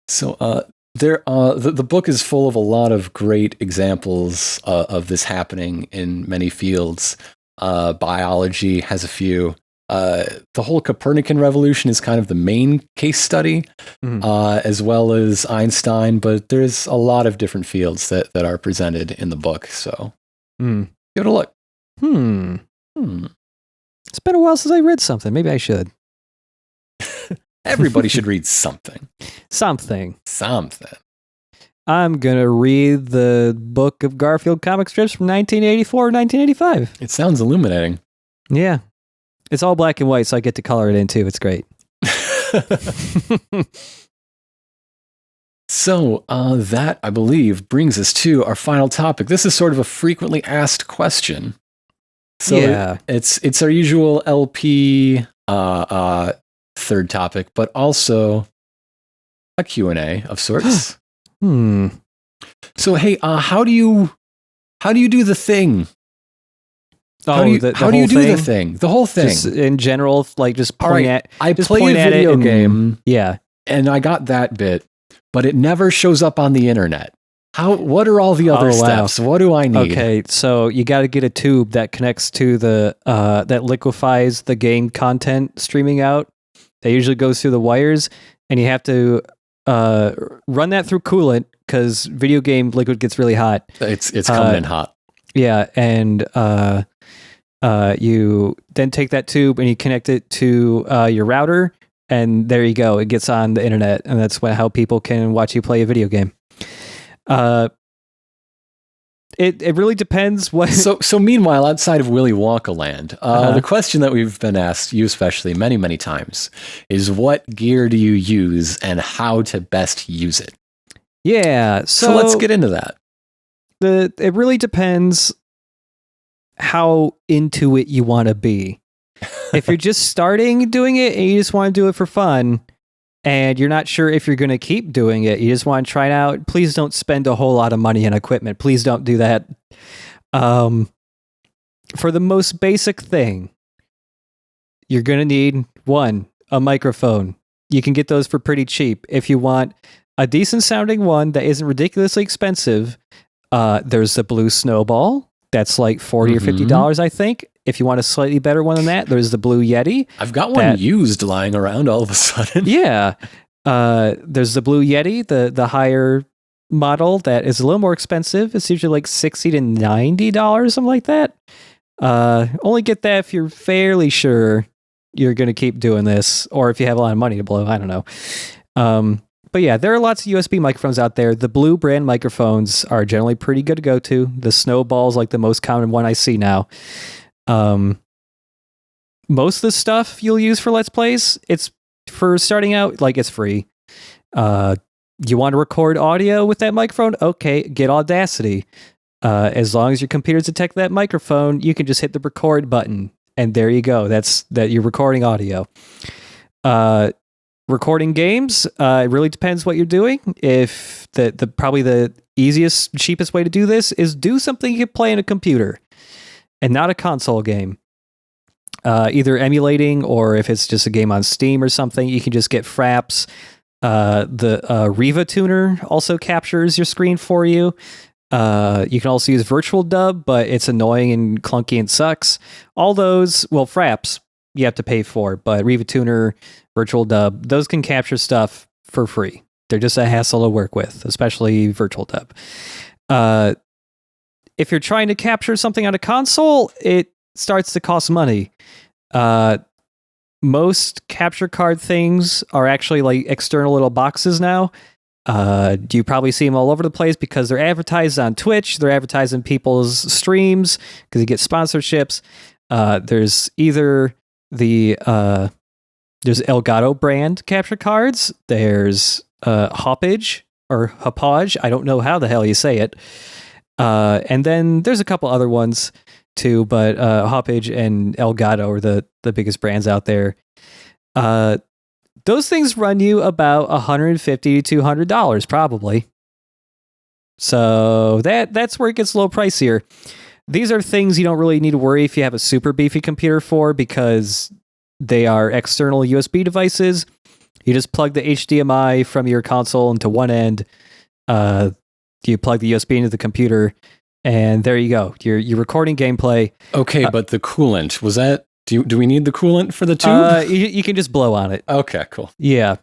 So the book is full of a lot of great examples of this happening in many fields. Biology has a few. The whole Copernican revolution is kind of the main case study, as well as Einstein, but there's a lot of different fields that are presented in the book. So give it a look. It's been a while since I read something. Maybe I should. Everybody should read something. Something. I'm going to read the book of Garfield comic strips from 1984 or 1985. It sounds illuminating. Yeah. It's all black and white, so I get to color it in too. It's great. So that, I believe, brings us to our final topic. This is sort of a frequently asked question. So yeah. It's our usual LP third topic, but also a Q&A of sorts. So hey, how do you do the thing? How do you do the thing? The whole thing. Just in general, like just point at. I play a video game. Yeah, and I got that bit, but it never shows up on the internet. What are all the other steps? What do I need? Okay, so you got to get a tube that connects to the that liquefies the game content streaming out. That usually goes through the wires, and you have to run that through coolant because video game liquid gets really hot. It's coming in hot. Yeah, and you then take that tube and you connect it to your router, and there you go. It gets on the internet, and that's how people can watch you play a video game. It really depends what. So meanwhile, outside of Willy Wonka land, the question that we've been asked, you especially, many times, is what gear do you use and how to best use it? Yeah. So let's get into that. It really depends how into it you want to be. If you're just starting doing it and you just want to do it for fun, and you're not sure if you're going to keep doing it, you just want to try it out, please don't spend a whole lot of money on equipment. Please don't do that. For the most basic thing, you're going to need, one, a microphone. You can get those for pretty cheap. If you want a decent sounding one that isn't ridiculously expensive, there's the Blue Snowball. That's like $40 or $50, I think. If you want a slightly better one than that, there's the Blue Yeti. I've got one used lying around all of a sudden. Yeah. There's the Blue Yeti, the higher model that is a little more expensive. It's usually like $60 to $90, something like that. Only get that if you're fairly sure you're going to keep doing this, or if you have a lot of money to blow. I don't know. But yeah, there are lots of USB microphones out there. The Blue brand microphones are generally pretty good to go to. The Snowball is like the most common one I see now. Most of the stuff you'll use for Let's Plays, it's for starting out, like it's free. You want to record audio with that microphone? Okay, get Audacity. As long as your computer detects that microphone, you can just hit the record button, and there you go. That's you're recording audio. Recording games, it really depends what you're doing. If probably the easiest, cheapest way to do this is do something you can play on a computer and not a console game. Either emulating, or if it's just a game on Steam or something, you can just get Fraps. The Riva tuner also captures your screen for you. You can also use Virtual Dub, but it's annoying and clunky and sucks. All those, well, Fraps you have to pay for, but Riva tuner, Virtual Dub, those can capture stuff for free. They're just a hassle to work with, especially Virtual Dub. If you're trying to capture something on a console, it starts to cost money. Most capture card things are actually like external little boxes now. You probably see them all over the place because they're advertised on Twitch. They're advertised in people's streams because you get sponsorships. There's either there's Elgato brand capture cards. There's Hauppauge or Hauppauge. I don't know how the hell you say it. And then there's a couple other ones too, but Hauppauge and Elgato are the biggest brands out there. Those things run you about $150 to $200 probably. So that's where it gets a little pricier. These are things you don't really need to worry if you have a super beefy computer for, because they are external USB devices. You just plug the HDMI from your console into one end. You plug the USB into the computer, and there you go. You're recording gameplay. Okay, but the coolant, was that... Do we need the coolant for the tube? You can just blow on it. Okay, cool. Yeah.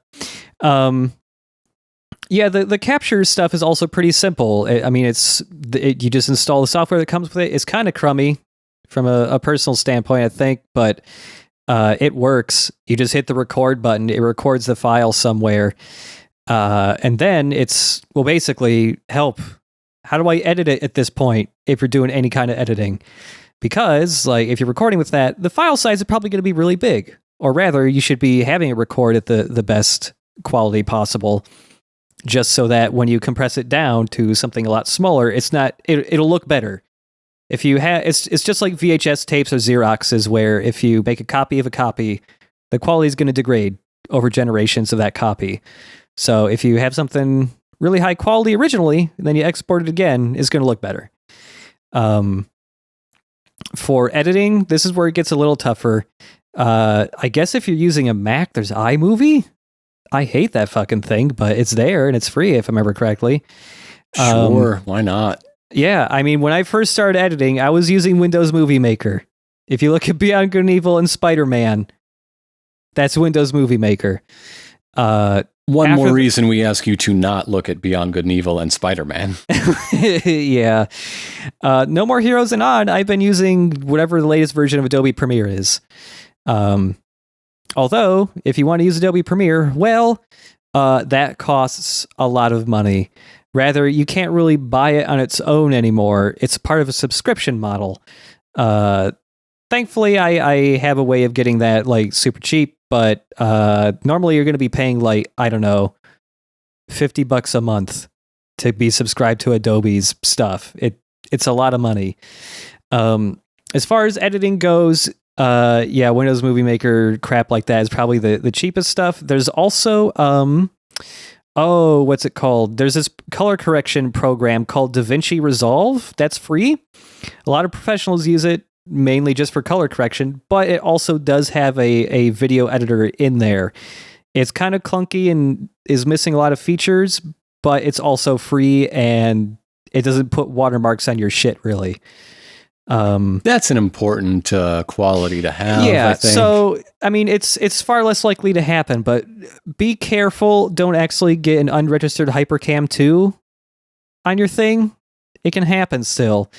Yeah, the capture stuff is also pretty simple. You just install the software that comes with it. It's kind of crummy from a personal standpoint, I think, but it works. You just hit the record button. It records the file somewhere. And then basically, help. How do I edit it at this point if you're doing any kind of editing? Because, if you're recording with that, the file size is probably going to be really big. Or rather, you should be having it record at the best quality possible, just so that when you compress it down to something a lot smaller, it'll look better. If you it's just like VHS tapes or Xeroxes, where if you make a copy of a copy, the quality is going to degrade over generations of that copy. So if you have something really high quality originally, and then you export it again, it's going to look better. For editing, this is where it gets a little tougher. I guess if you're using a Mac, there's iMovie. I hate that fucking thing, but it's there and it's free if I remember correctly. Sure, why not? Yeah, when I first started editing, I was using Windows Movie Maker. If you look at Beyond Good and Evil and Spider-Man, that's Windows Movie Maker. One more reason we ask you to not look at Beyond Good and Evil and Spider-Man. Yeah. No More Heroes and On, I've been using whatever the latest version of Adobe Premiere is. Although, if you want to use Adobe Premiere, that costs a lot of money. Rather, you can't really buy it on its own anymore. It's part of a subscription model. Thankfully, I have a way of getting that super cheap, but normally you're going to be paying $50 a month to be subscribed to Adobe's stuff. It's a lot of money. As far as editing goes, Windows Movie Maker crap like that is probably the cheapest stuff. There's also what's it called? There's this color correction program called DaVinci Resolve. That's free. A lot of professionals use it mainly just for color correction, but it also does have a video editor in there. It's kind of clunky and is missing a lot of features, but it's also free and it doesn't put watermarks on your shit, really. That's an important quality to have. Yeah, I think. So it's far less likely to happen, but be careful. Don't actually get an unregistered Hypercam 2 on your thing. It can happen still,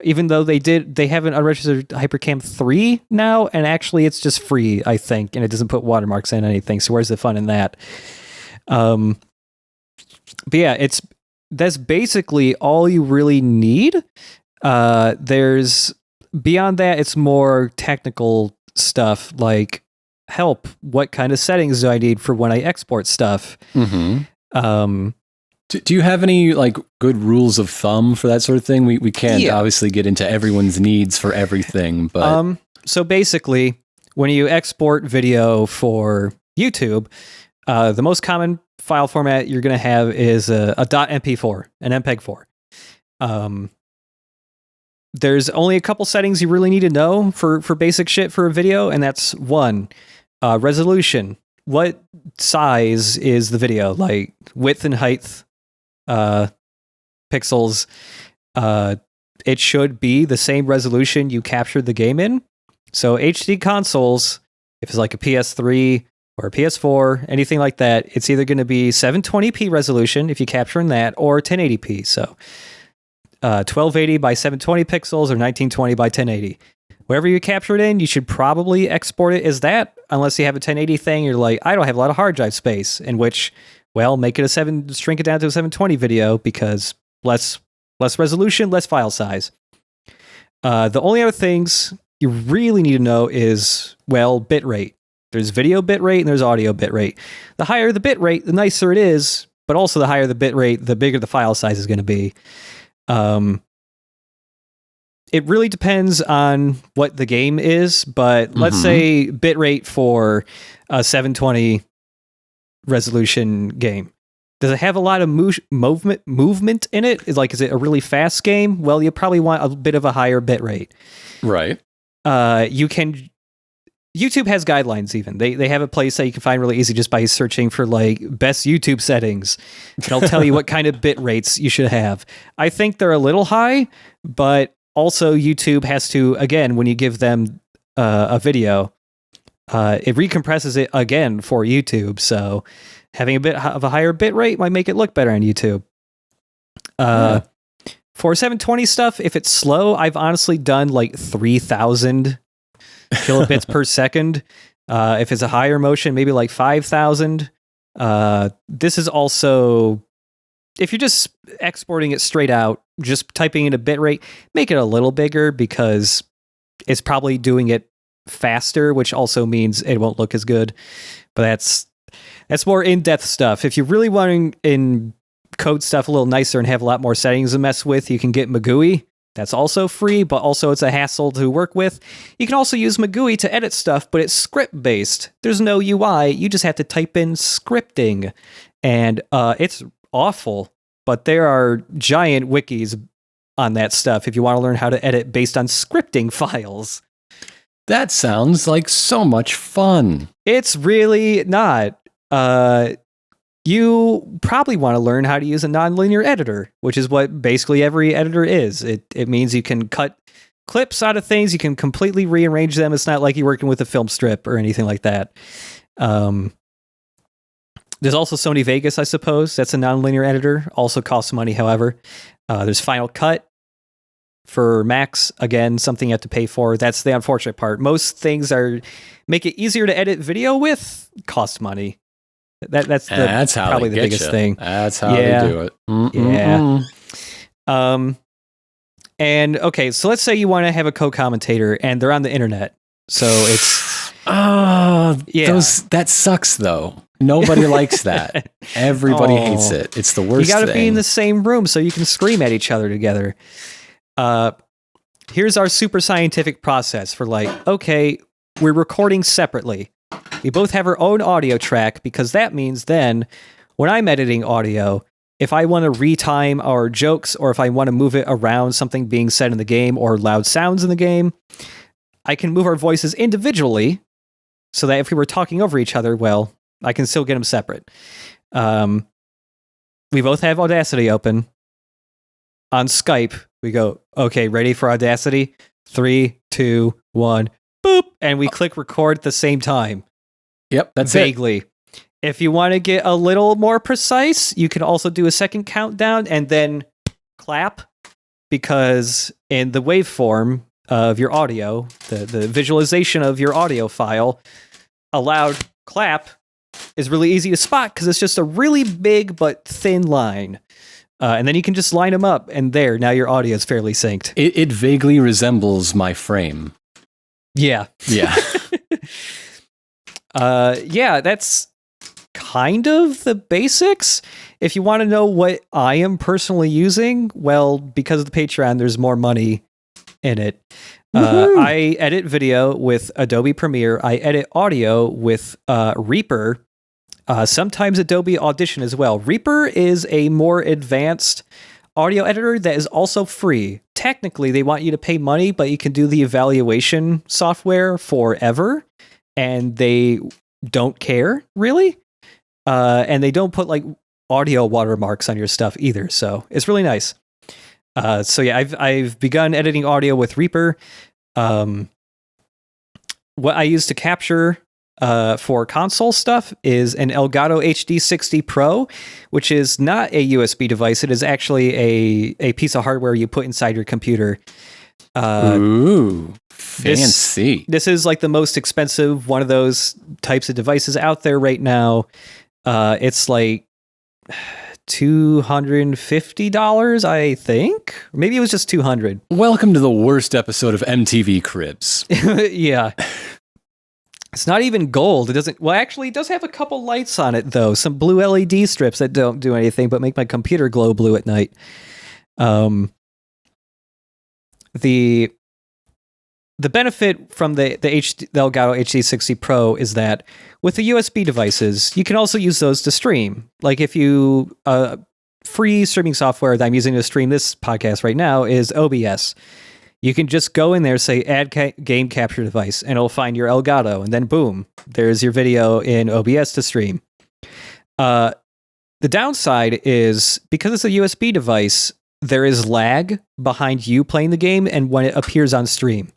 even though they have an unregistered Hypercam 3 now, and actually it's just free, I think, and it doesn't put watermarks in anything. So where's the fun in that? But yeah, that's basically all you really need. There's beyond that, it's more technical stuff like what kind of settings do I need for when I export stuff? Mm-hmm. Do you have any good rules of thumb for that sort of thing? We can't obviously get into everyone's needs for everything, but so basically, when you export video for YouTube, the most common file format you're going to have is a .mp4, an MPEG-4. There's only a couple settings you really need to know for basic shit for a video, and that's one, resolution. What size is the video? Width and height, pixels. It should be the same resolution you captured the game in. So HD consoles, if it's a PS3 or a PS4, anything like that, it's either going to be 720p resolution if you capture in that, or 1080p. So 1280 by 720 pixels or 1920 by 1080. Wherever you capture it in, you should probably export it as that, unless you have a 1080 thing. You're I don't have a lot of hard drive space, in which, make it shrink it down to a 720 video, because less resolution, less file size. The only other things you really need to know is, bit rate. There's video bit rate and there's audio bit rate. The higher the bit rate, the nicer it is, but also the higher the bit rate, the bigger the file size is going to be. It really depends on what the game is, but let's say bitrate for a 720 resolution game. Does it have a lot of movement in it? Is it a really fast game? Well, you probably want a bit of a higher bit rate. Right. YouTube has guidelines even. They have a place that you can find really easy just by searching for best YouTube settings. It'll tell you what kind of bit rates you should have. I think they're a little high, but also YouTube has to, again, when you give them a video, it recompresses it again for YouTube. So having a bit of a higher bit rate might make it look better on YouTube. For 720 stuff, if it's slow, I've honestly done 3,000 kilobits per second. If it's a higher motion, maybe 5,000. This is also, if you're just exporting it straight out, just typing in a bit rate, make it a little bigger because it's probably doing it faster, which also means it won't look as good. But that's more in-depth stuff. If you're really wanting in code stuff a little nicer and have a lot more settings to mess with, you can get Magui. That's also free, but also it's a hassle to work with. You can also use Magui to edit stuff, but it's script-based. There's no UI. You just have to type in scripting. And it's awful, but there are giant wikis on that stuff if you want to learn how to edit based on scripting files. That sounds like so much fun. It's really not. You probably want to learn how to use a nonlinear editor, which is what basically every editor is. It means you can cut clips out of things. You can completely rearrange them. It's not like you're working with a film strip or anything like that. There's also Sony Vegas, I suppose. That's a nonlinear editor. Also costs money, however. There's Final Cut for Macs. Again, something you have to pay for. That's the unfortunate part. Most things make it easier to edit video with, cost money. That's probably the biggest thing. That's how they do it. Yeah. And okay, so let's say you want to have a co-commentator and they're on the internet. So it's that sucks though. Nobody likes that. Everybody hates it. It's the worst thing. You got to be in the same room so you can scream at each other together. Here's our super scientific process for okay, we're recording separately. We both have our own audio track because that means then when I'm editing audio, if I want to retime our jokes or if I want to move it around something being said in the game or loud sounds in the game, I can move our voices individually so that if we were talking over each other, well, I can still get them separate. We both have Audacity open. On Skype, we go, okay, ready for Audacity? 3, 2, 1, boop, and we click record at the same time. Yep, that's vaguely. If you want to get a little more precise, you can also do a second countdown and then clap, because in the waveform of your audio, the visualization of your audio file, a loud clap is really easy to spot because it's just a really big but thin line. And then you can just line them up, and now your audio is fairly synced. It vaguely resembles my frame. Yeah. Yeah. That's kind of the basics. If you want to know what I am personally using, well, because of the Patreon, there's more money in it. I edit video with Adobe Premiere. I edit audio with Reaper. Sometimes Adobe Audition as well. Reaper is a more advanced audio editor that is also free. Technically, they want you to pay money, but you can do the evaluation software forever, and they don't care, really. And they don't put audio watermarks on your stuff either, so it's really nice. So yeah, I've begun editing audio with Reaper. What I use to capture for console stuff is an Elgato HD60 Pro, which is not a USB device. It is actually a piece of hardware you put inside your computer. Ooh, fancy. This is the most expensive one of those types of devices out there right now. It's $250, I think. Or maybe it was just $200. Welcome to the worst episode of MTV Cribs. Yeah. It's not even gold. It doesn't. Well, actually, it does have a couple lights on it, though. Some blue LED strips that don't do anything but make my computer glow blue at night. The the benefit from the Elgato HD60 Pro is that with the USB devices, you can also use those to stream. Like if you free streaming software that I'm using to stream this podcast right now is OBS. You can just go in there, say add game capture device, and it'll find your Elgato, and then boom, there's your video in OBS to stream. The downside is because it's a USB device, there is lag behind you playing the game and when it appears on stream.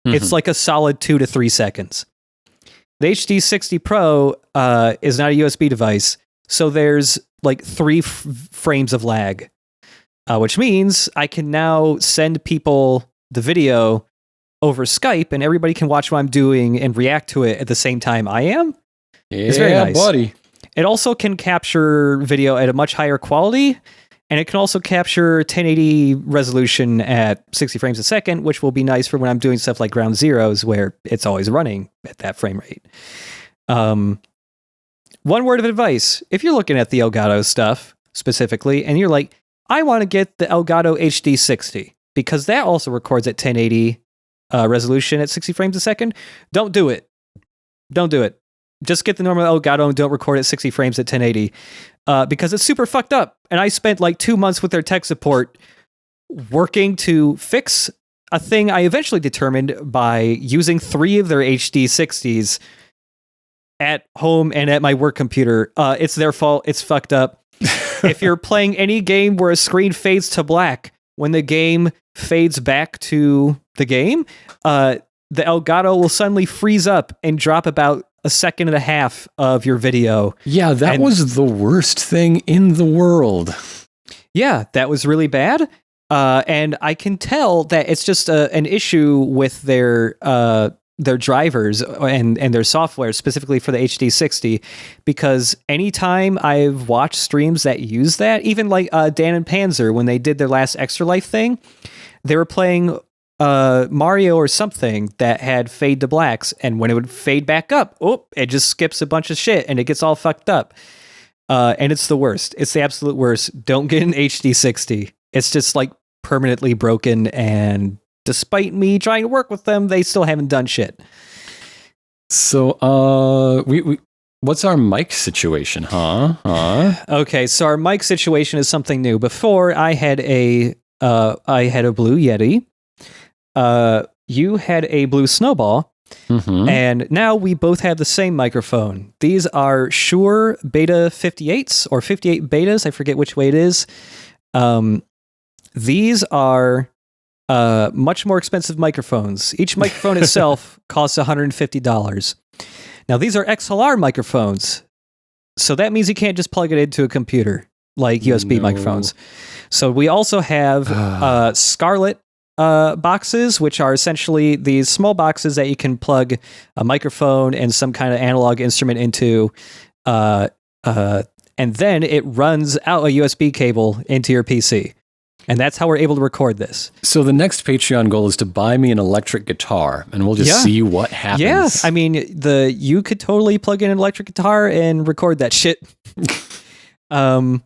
It's like a solid 2 to 3 seconds. The HD60 Pro is not a USB device, so there's like 3 frames of lag, which means I can now send people the video over Skype and everybody can watch what I'm doing and react to it at the same time I am. It's very nice. Buddy. It also can capture video at a much higher quality, and it can also capture 1080 resolution at 60 frames a second, which will be nice for when I'm doing stuff like Ground Zeroes, where it's always running at that frame rate. One word of advice. If you're looking at the Elgato stuff specifically, and you're like, I want to get the Elgato HD60, because that also records at 1080 resolution at 60 frames a second, don't do it. Don't do it. Just get the normal Elgato and don't record at 60 frames at 1080 because it's super fucked up. And I spent like 2 months with their tech support working to fix a thing I eventually determined by using 3 of their HD60s at home and at my work computer. It's their fault. It's fucked up. If you're playing any game where a screen fades to black, when the game fades back to the game, the Elgato will suddenly freeze up and drop about a second and a half of your video. Yeah, that was the worst thing in the world. Yeah, that was really bad. And I can tell that it's just an issue with their drivers and their software, specifically for the HD60, because anytime I've watched streams that use that, even like Dan and Panzer, when they did their last Extra Life thing, they were playing Mario or something that had fade to blacks, and when it would fade back up, it just skips a bunch of shit and it gets all fucked up. And it's the worst. It's the absolute worst. Don't get an HD60. It's just like permanently broken, and despite me trying to work with them, they still haven't done shit. So, we what's our mic situation, huh? Okay, so our mic situation is something new. Before I had a Blue Yeti. You had a Blue Snowball, and now we both have the same microphone. These are Shure Beta 58s or 58 Betas. I forget which way it is. These are much more expensive microphones. Each microphone itself costs $150. Now, these are XLR microphones, so that means you can't just plug it into a computer like USB microphones. So we also have Scarlett boxes, which are essentially these small boxes that you can plug a microphone and some kind of analog instrument into, and then it runs out a USB cable into your PC. And that's how we're able to record this. So the next Patreon goal is to buy me an electric guitar, and we'll just see what happens. Yeah, I mean, you could totally plug in an electric guitar and record that shit. And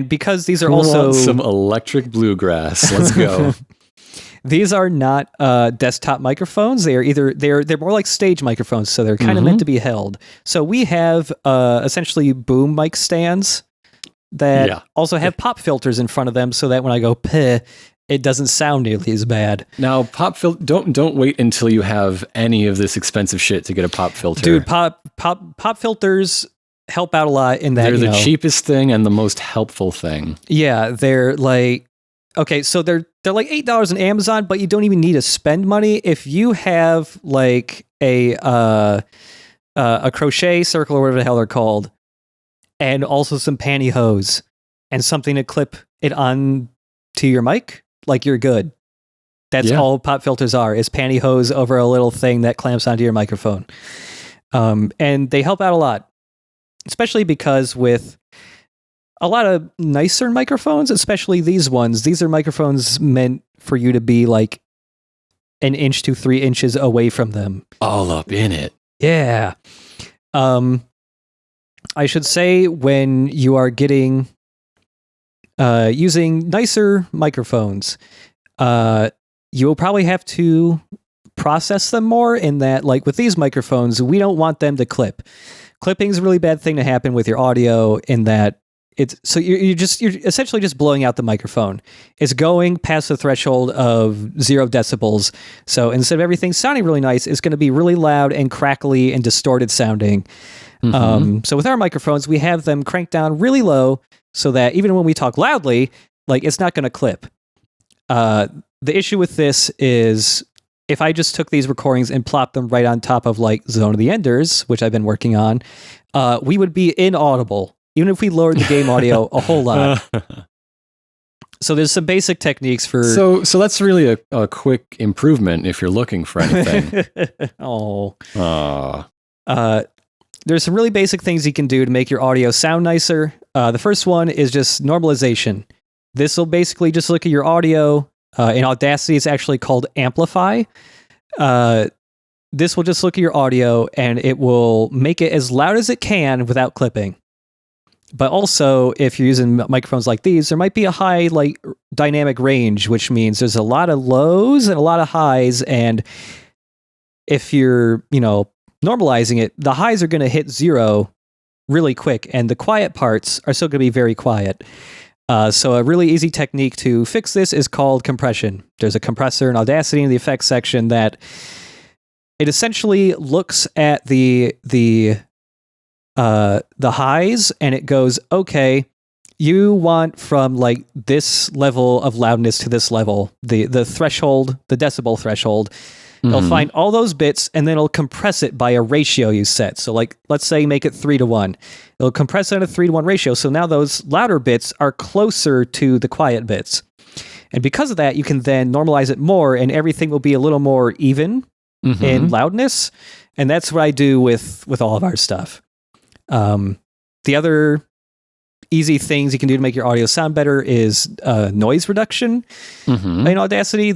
because these are also some electric bluegrass, let's go. These are not desktop microphones. They're more like stage microphones, so they're kind of meant to be held. So we have essentially boom mic stands that also have pop filters in front of them, so that when I go peh, it doesn't sound nearly as bad. Now, don't wait until you have any of this expensive shit to get a pop filter. Dude, pop filters help out a lot in that. They're the cheapest thing and the most helpful thing. Yeah, they're like, okay, so they're like $8 on Amazon, but you don't even need to spend money if you have like a crochet circle or whatever the hell they're called, and also some pantyhose and something to clip it on to your mic. Like, you're good. That's all pop filters are, is pantyhose over a little thing that clamps onto your microphone. And they help out a lot, especially because with a lot of nicer microphones, especially these ones, these are microphones meant for you to be like 1 inch to 3 inches away from them. All up in it. Yeah. I should say, when you are getting using nicer microphones, you will probably have to process them more in that, like with these microphones, we don't want them to clip. Clipping is a really bad thing to happen with your audio in that you're essentially just blowing out the microphone. It's going past the threshold of 0 decibels. So instead of everything sounding really nice, it's going to be really loud and crackly and distorted sounding. So with our microphones, we have them cranked down really low so that even when we talk loudly, like it's not going to clip. The issue with this is if I just took these recordings and plopped them right on top of like Zone of the Enders, which I've been working on, we would be inaudible, even if we lowered the game audio a whole lot. So there's some basic techniques for... So that's really a quick improvement if you're looking for anything. There's some really basic things you can do to make your audio sound nicer. The first one is just normalization. This will basically just look at your audio. In Audacity, it's actually called Amplify. This will just look at your audio and it will make it as loud as it can without clipping. But also, if you're using microphones like these, there might be a high like dynamic range, which means there's a lot of lows and a lot of highs. And if you're, normalizing it, the highs are going to hit 0 really quick, and the quiet parts are still going to be very quiet. So a really easy technique to fix this is called compression. There's a compressor in Audacity in the effects section that it essentially looks at the highs and it goes, okay, you want from like this level of loudness to this level, the threshold, the decibel threshold. It'll find all those bits and then it'll compress it by a ratio you set. So like, let's say make it 3-to-1. It'll compress it at a 3-to-1 ratio. So now those louder bits are closer to the quiet bits. And because of that, you can then normalize it more and everything will be a little more even in loudness. And that's what I do with all of our stuff. The other easy things you can do to make your audio sound better is noise reduction. In Audacity,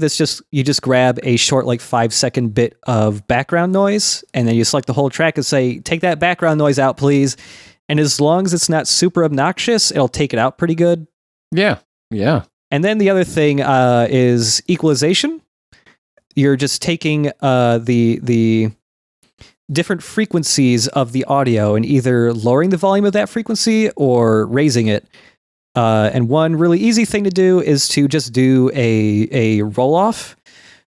you just grab a short like 5-second bit of background noise and then you select the whole track and say, take that background noise out, please. And as long as it's not super obnoxious, it'll take it out pretty good. Yeah. And then the other thing is equalization. You're just taking the different frequencies of the audio and either lowering the volume of that frequency or raising it. And one really easy thing to do is to just do a roll-off.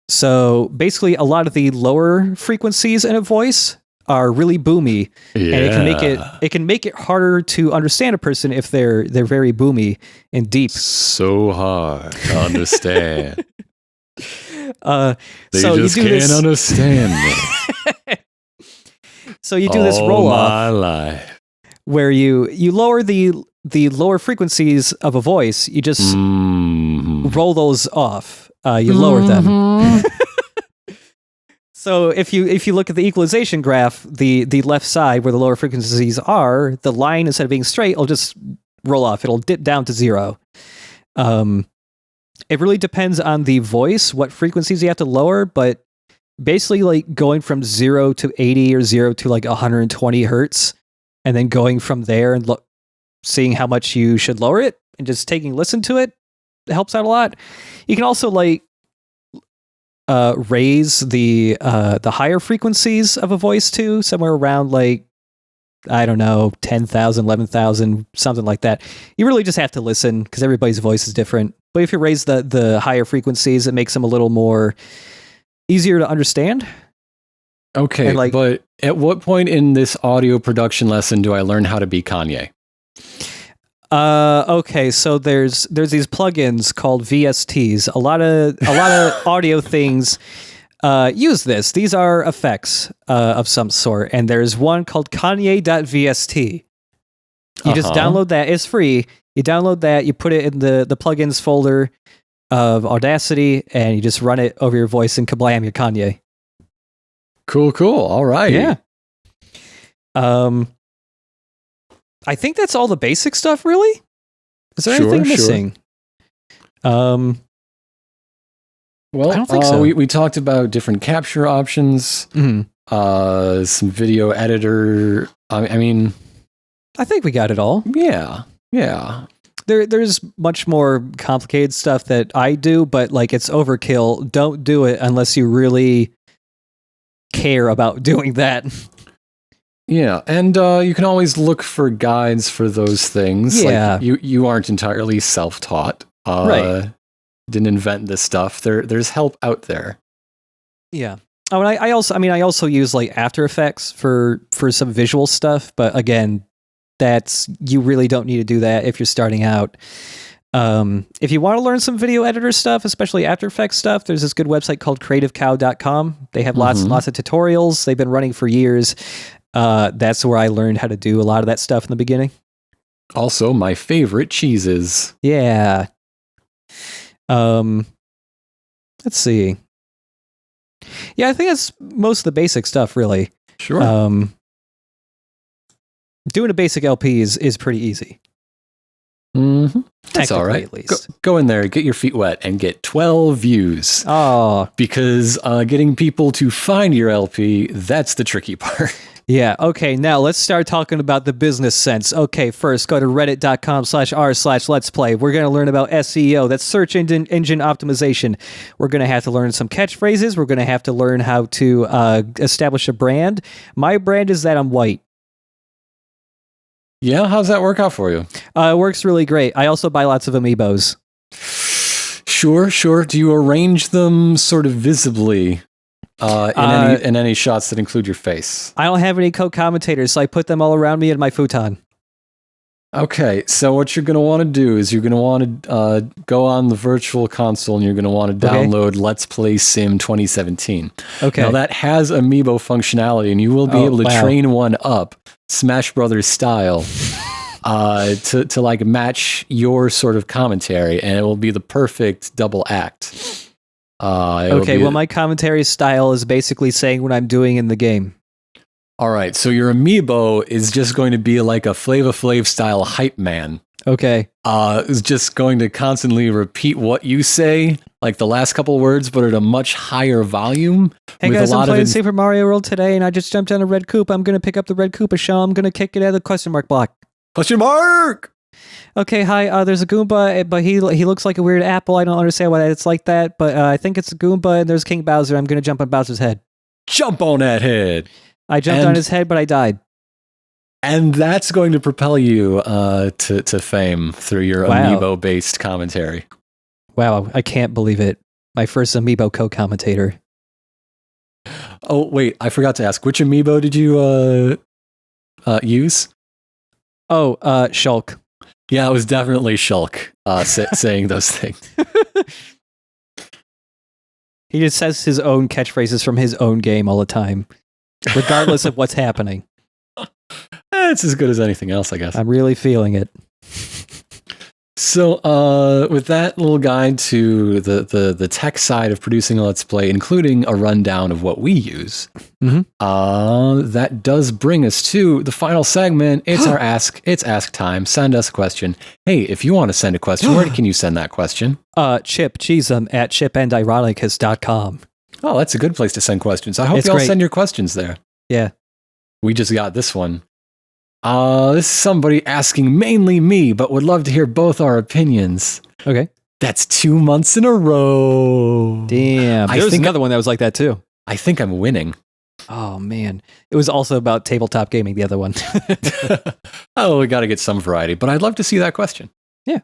So basically a lot of the lower frequencies in a voice are really boomy, and it can make it harder to understand a person if they're very boomy and deep. So hard to understand. They so just you do can't understand me. So you do this roll off my life, where you lower the lower frequencies of a voice. You just roll those off. You lower them. So if you look at the equalization graph, the left side where the lower frequencies are, the line instead of being straight, will just roll off. It'll dip down to 0. It really depends on the voice, what frequencies you have to lower, but basically like going from 0 to 80 or 0 to like 120 hertz, and then going from there and seeing how much you should lower it and just taking a listen to it helps out a lot. You can also like raise the higher frequencies of a voice too, somewhere around like, I don't know, 10,000, 11,000, something like that. You really just have to listen because everybody's voice is different. But if you raise the higher frequencies, it makes them a little more easier to understand. Okay, but at what point in this audio production lesson do I learn how to be Kanye? Okay, so there's these plugins called VSTs. A lot of audio things use this. These are effects of some sort, and there's one called Kanye.vst. You just download that. It's free. You download that, you put it in the plugins folder of Audacity, and you just run it over your voice, and kablam, you're Kanye. Cool. All right. Yeah. I think that's all the basic stuff, really. Is there anything missing? Well, I don't think so. We talked about different capture options, some video editor. I mean, I think we got it all. Yeah. There's much more complicated stuff that I do, but like it's overkill. Don't do it unless you really care about doing that. Yeah, and you can always look for guides for those things. Yeah. Like you aren't entirely self-taught. Right. Didn't invent this stuff. There's help out there. Yeah. Oh, and I also use like After Effects for some visual stuff, but again, you really don't need to do that if you're starting out. If you want to learn some video editor stuff, especially After Effects stuff, there's this good website called creativecow.com. They have lots of tutorials. They've been running for years. That's where I learned how to do a lot of that stuff in the beginning. Also, my favorite cheeses. Yeah. Let's see. Yeah, I think that's most of the basic stuff, really. Sure. Doing a basic LP is pretty easy. Mm-hmm. That's all right. At least. Go in there, get your feet wet, and get 12 views. Oh. Because getting people to find your LP, that's the tricky part. Yeah, okay, now let's start talking about the business sense. Okay, first, go to reddit.com/r/let's play. We're going to learn about SEO, that's search engine optimization. We're going to have to learn some catchphrases. We're going to have to learn how to establish a brand. My brand is that I'm white. Yeah, how's that work out for you? It works really great. I also buy lots of amiibos. Sure. Do you arrange them sort of visibly in any shots that include your face? I don't have any co-commentators, so I put them all around me in my futon. Okay, so what you're going to want to do is you're going to want to go on the virtual console and you're going to want to download Let's Play Sim 2017. Okay. Now that has amiibo functionality and you will be able to train one up Smash Brothers style to like match your sort of commentary, and it will be the perfect double act. My commentary style is basically saying what I'm doing in the game. All right, so your amiibo is just going to be like a Flava Flav style hype man. Okay. Is just going to constantly repeat what you say, like the last couple words, but at a much higher volume. Hey guys, I'm playing Super Mario World today, and I just jumped on a red Koopa. I'm going to pick up the red Koopa shell. I'm going to kick it out of the question mark block. Question mark! Okay, hi, there's a Goomba, but he looks like a weird apple. I don't understand why it's like that, but I think it's a Goomba, and there's King Bowser. I'm going to jump on Bowser's head. Jump on that head! I jumped on his head, but I died. And that's going to propel you to fame through your amiibo-based commentary. Wow, I can't believe it. My first amiibo co-commentator. Oh, wait, I forgot to ask. Which amiibo did you use? Oh, Shulk. Yeah, it was definitely Shulk saying those things. He just says his own catchphrases from his own game all the time, regardless of what's happening. It's as good as anything else, I guess. I'm really feeling it. So, with that little guide to the tech side of producing a Let's Play, including a rundown of what we use, that does bring us to the final segment. It's our ask time. Send us a question. Hey, if you want to send a question, where can you send that question? Chip Cheesem at chipandironicus.com. Oh, that's a good place to send questions. I hope y'all send your questions there. Yeah. We just got this one. This is somebody asking mainly me, but would love to hear both our opinions. Okay. That's 2 months in a row. Damn. There was another one that was like that too. I think I'm winning. Oh, man. It was also about tabletop gaming, the other one. Oh, we got to get some variety, but I'd love to see that question. Yeah.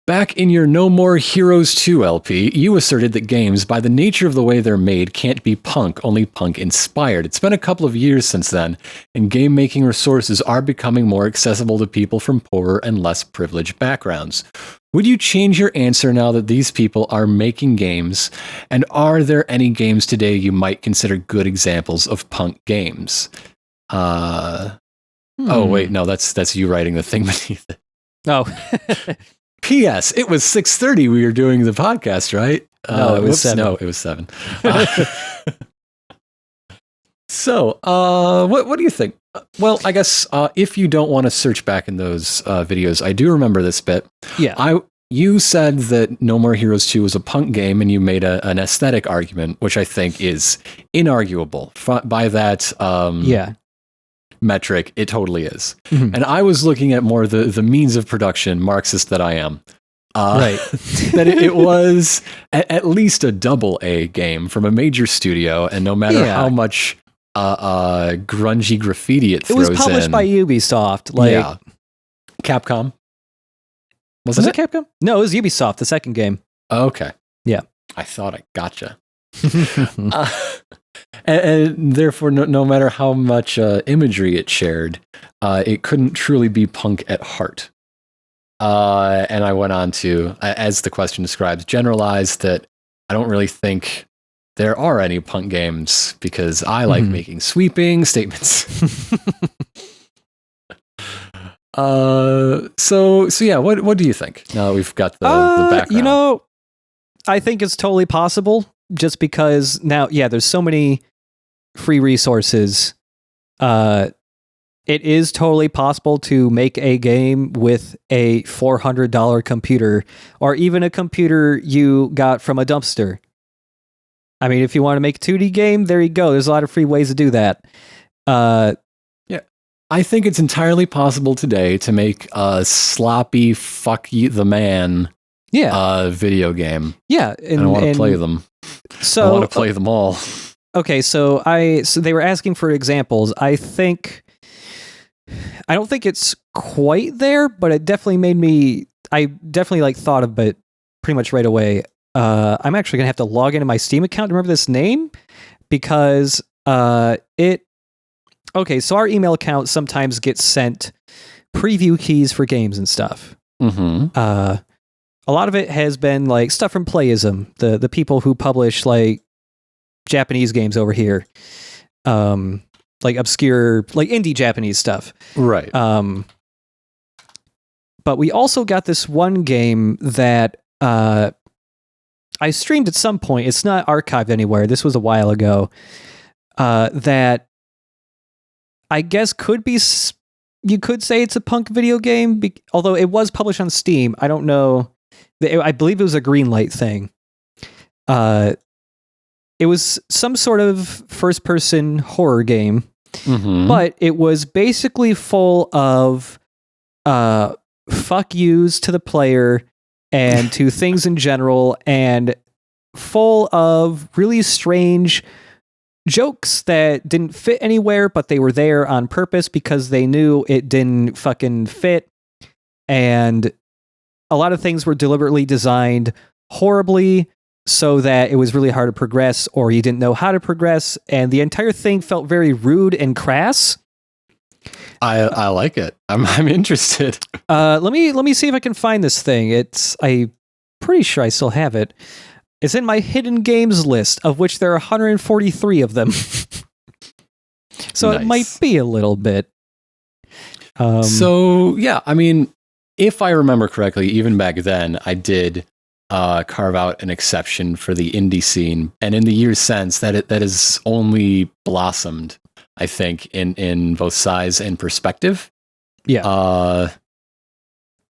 Back in your No More Heroes 2 LP, you asserted that games, by the nature of the way they're made, can't be punk, only punk-inspired. It's been a couple of years since then, and game-making resources are becoming more accessible to people from poorer and less privileged backgrounds. Would you change your answer now that these people are making games? And are there any games today you might consider good examples of punk games? Oh, wait, no, that's you writing the thing beneath it. Oh. P.S. It was 6:30 we were doing the podcast, right? No, it was 7. No, it was 7. So, what do you think? Well, I guess if you don't want to search back in those videos, I do remember this bit. Yeah. You said that No More Heroes 2 was a punk game, and you made an aesthetic argument, which I think is inarguable. By that, metric, it totally is. And I was looking at more the means of production, Marxist that I am. Right. that it was at least a double A game from a major studio, and no matter how much grungy graffiti it throws in. It was published by Ubisoft. Yeah. Capcom. Was it Capcom? No, it was Ubisoft, the second game. Oh, okay. Yeah. I thought I gotcha. And therefore, no matter how much imagery it shared, it couldn't truly be punk at heart. And I went on to, as the question describes, generalize that I don't really think there are any punk games because I like making sweeping statements. So yeah, what do you think now that we've got the background? You know, I think it's totally possible just because now, there's so many free resources. It is totally possible to make a game with a $400 computer or even a computer you got from a dumpster. I mean, if you want to make a 2D game, there you go. There's a lot of free ways to do that. I think it's entirely possible today to make a sloppy fuck you the man video game. Yeah. And I want to play them. So I want to play them all. Okay, so they were asking for examples. I don't think it's quite there, but it definitely I definitely thought of it pretty much right away. I'm actually gonna have to log into my Steam account to remember this name because okay, so our email account sometimes gets sent preview keys for games and stuff. A lot of it has been stuff from Playism, the people who publish Japanese games over here, obscure indie Japanese stuff, right? But we also got this one game that I streamed at some point. It's not archived anywhere. This was a while ago. That I guess could be. You could say it's a punk video game, although it was published on Steam. I don't know. I believe it was a Greenlight thing. It was some sort of first-person horror game, but it was basically full of fuck yous to the player and to things in general, and full of really strange jokes that didn't fit anywhere, but they were there on purpose because they knew it didn't fucking fit. And a lot of things were deliberately designed horribly so that it was really hard to progress, or you didn't know how to progress, and the entire thing felt very rude and crass. I like it. I'm interested. Let me see if I can find this thing. I'm pretty sure I still have it. It's in my hidden games list, of which there are 143 of them. So nice. It might be a little bit. So yeah, I mean, if I remember correctly, even back then, I did carve out an exception for the indie scene, and in the years since, that has only blossomed, I think, in both size and perspective. Yeah.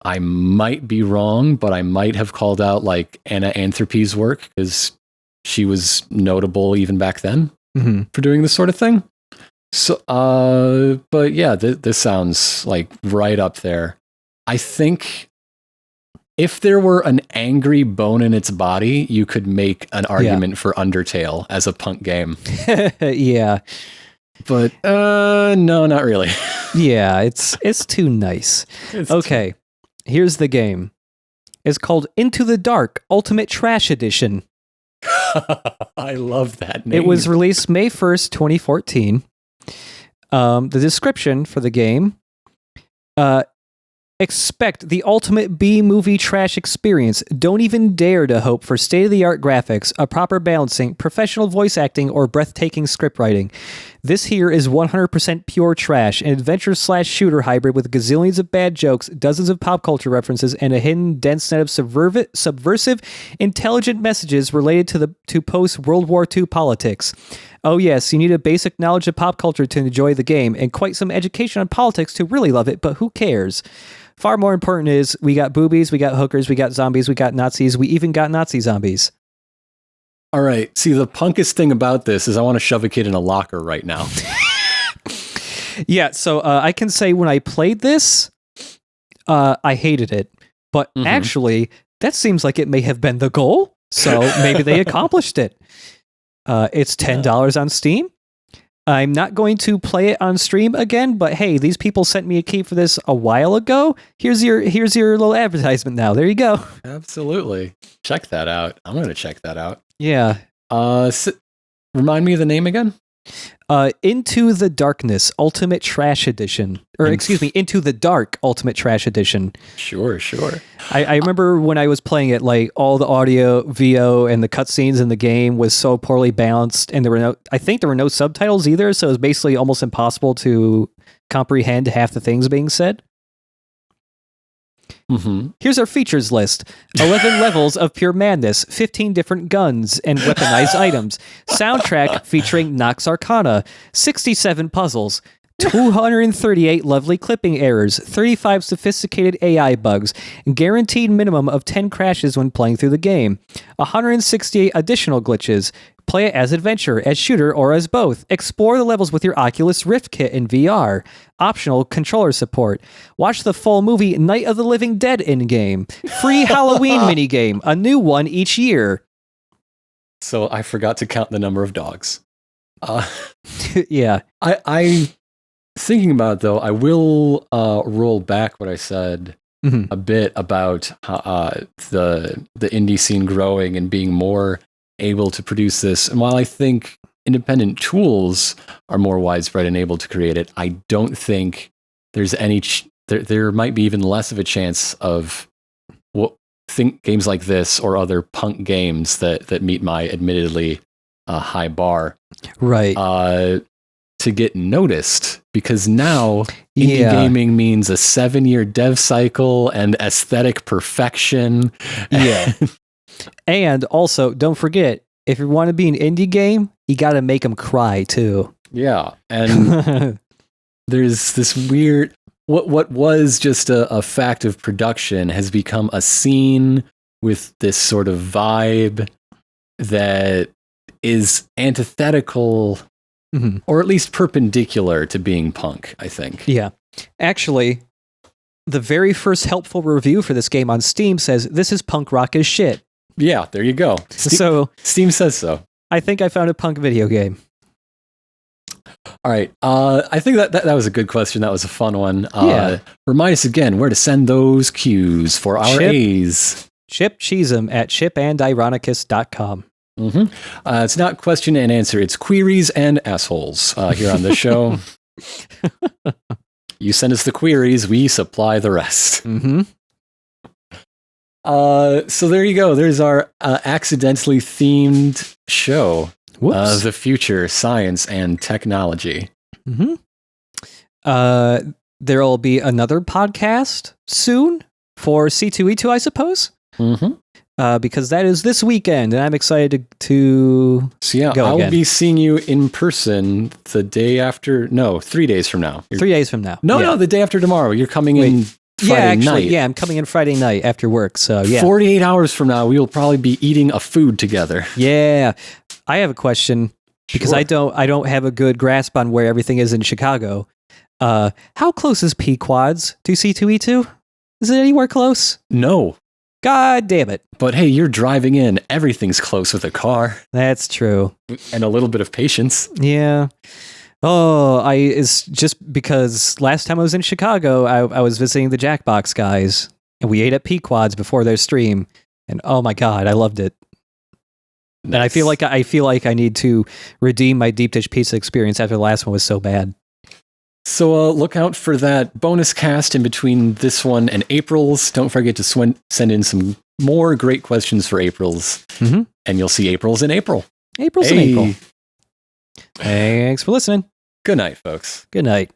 I might be wrong, but I might have called out Anna Anthropy's work because she was notable even back then for doing this sort of thing. So, but yeah, this sounds right up there. I think if there were an angry bone in its body, you could make an argument for Undertale as a punk game. Yeah. But no, not really. Yeah, it's too nice. Okay, here's the game. It's called Into the Dark Ultimate Trash Edition. I love that name. It was released May 1st, 2014. The description for the game: expect the ultimate B-movie trash experience. Don't even dare to hope for state-of-the-art graphics, a proper balancing, professional voice acting, or breathtaking script writing. This here is 100% pure trash, an adventure/shooter hybrid with gazillions of bad jokes, dozens of pop culture references, and a hidden dense net of subversive, intelligent messages related to post-World War II politics. Oh yes, you need a basic knowledge of pop culture to enjoy the game, and quite some education on politics to really love it, but who cares? Far more important is, we got boobies, we got hookers, we got zombies, we got Nazis, we even got Nazi zombies. All right, see, the punkest thing about this is I want to shove a kid in a locker right now. Yeah, so I can say when I played this, I hated it. But actually, that seems like it may have been the goal. So maybe they accomplished it. It's $10 on Steam. I'm not going to play it on stream again, but hey, these people sent me a key for this a while ago. Here's your little advertisement now. There you go. Absolutely. Check that out. I'm going to check that out. Yeah. Remind me of the name again? Into the Darkness Ultimate Trash Edition. Or excuse me, Into the Dark Ultimate Trash Edition. Sure. I remember when I was playing it, like all the audio, VO, and the cutscenes in the game was so poorly balanced, and I think there were no subtitles either, so it was basically almost impossible to comprehend half the things being said. Mm-hmm. Here's our features list. 11 levels of pure madness, 15 different guns and weaponized items, soundtrack featuring Nox Arcana, 67 puzzles, 238 lovely clipping errors, 35 sophisticated AI bugs, guaranteed minimum of 10 crashes when playing through the game, 168 additional glitches. Play it as adventure, as shooter, or as both. Explore the levels with your Oculus Rift kit in VR. Optional controller support. Watch the full movie Night of the Living Dead in-game. Free Halloween minigame, a new one each year. So I forgot to count the number of dogs. Yeah. I thinking about it, though, I will roll back what I said a bit about the indie scene growing and being more able to produce this. And while I think independent tools are more widespread and able to create it, I don't think there's any there might be even less of a chance of games like this or other punk games that meet my admittedly high bar, right, to get noticed, because now indie gaming means a 7-year dev cycle and aesthetic perfection. Yeah. And also, don't forget, if you want to be an indie game, you got to make them cry too. Yeah, and there's this weird what was just a fact of production has become a scene with this sort of vibe that is antithetical, or at least perpendicular to being punk, I think. Yeah. Actually, the very first helpful review for this game on Steam says, "This is punk rock as shit." Yeah, there you go. Steam says so. I think I found a punk video game. All right. I think that was a good question. That was a fun one. Yeah. Remind us again where to send those cues for our A's. Chip Cheesem at chipandironicus.com. It's not question and answer. It's queries and assholes here on the show. You send us the queries, we supply the rest. So there you go. There's our accidentally themed show of the future, science and technology. There'll be another podcast soon for C2E2, I suppose. Because that is this weekend, and I'm excited to go I'll again. be seeing you in person the day after. No, 3 days from now. 3 days from now. No, the day after tomorrow. You're coming in Friday night. Yeah, I'm coming in Friday night after work. So 48 hours from now, we will probably be eating a food together. Yeah, I have a question because I don't have a good grasp on where everything is in Chicago. How close is Pequods to C2E2? Is it anywhere close? No. God damn it. But hey, you're driving in. Everything's close with a car. That's true. And a little bit of patience. Yeah. Oh, it's just because last time I was in Chicago, I was visiting the Jackbox guys, and we ate at Pequods before their stream, and oh my god, I loved it. Nice. And I feel like I need to redeem my deep dish pizza experience after the last one was so bad. So look out for that bonus cast in between this one and April's. Don't forget to send in some more great questions for April's, and you'll see April's in April. April's in April. Thanks for listening. Good night, folks. Good night.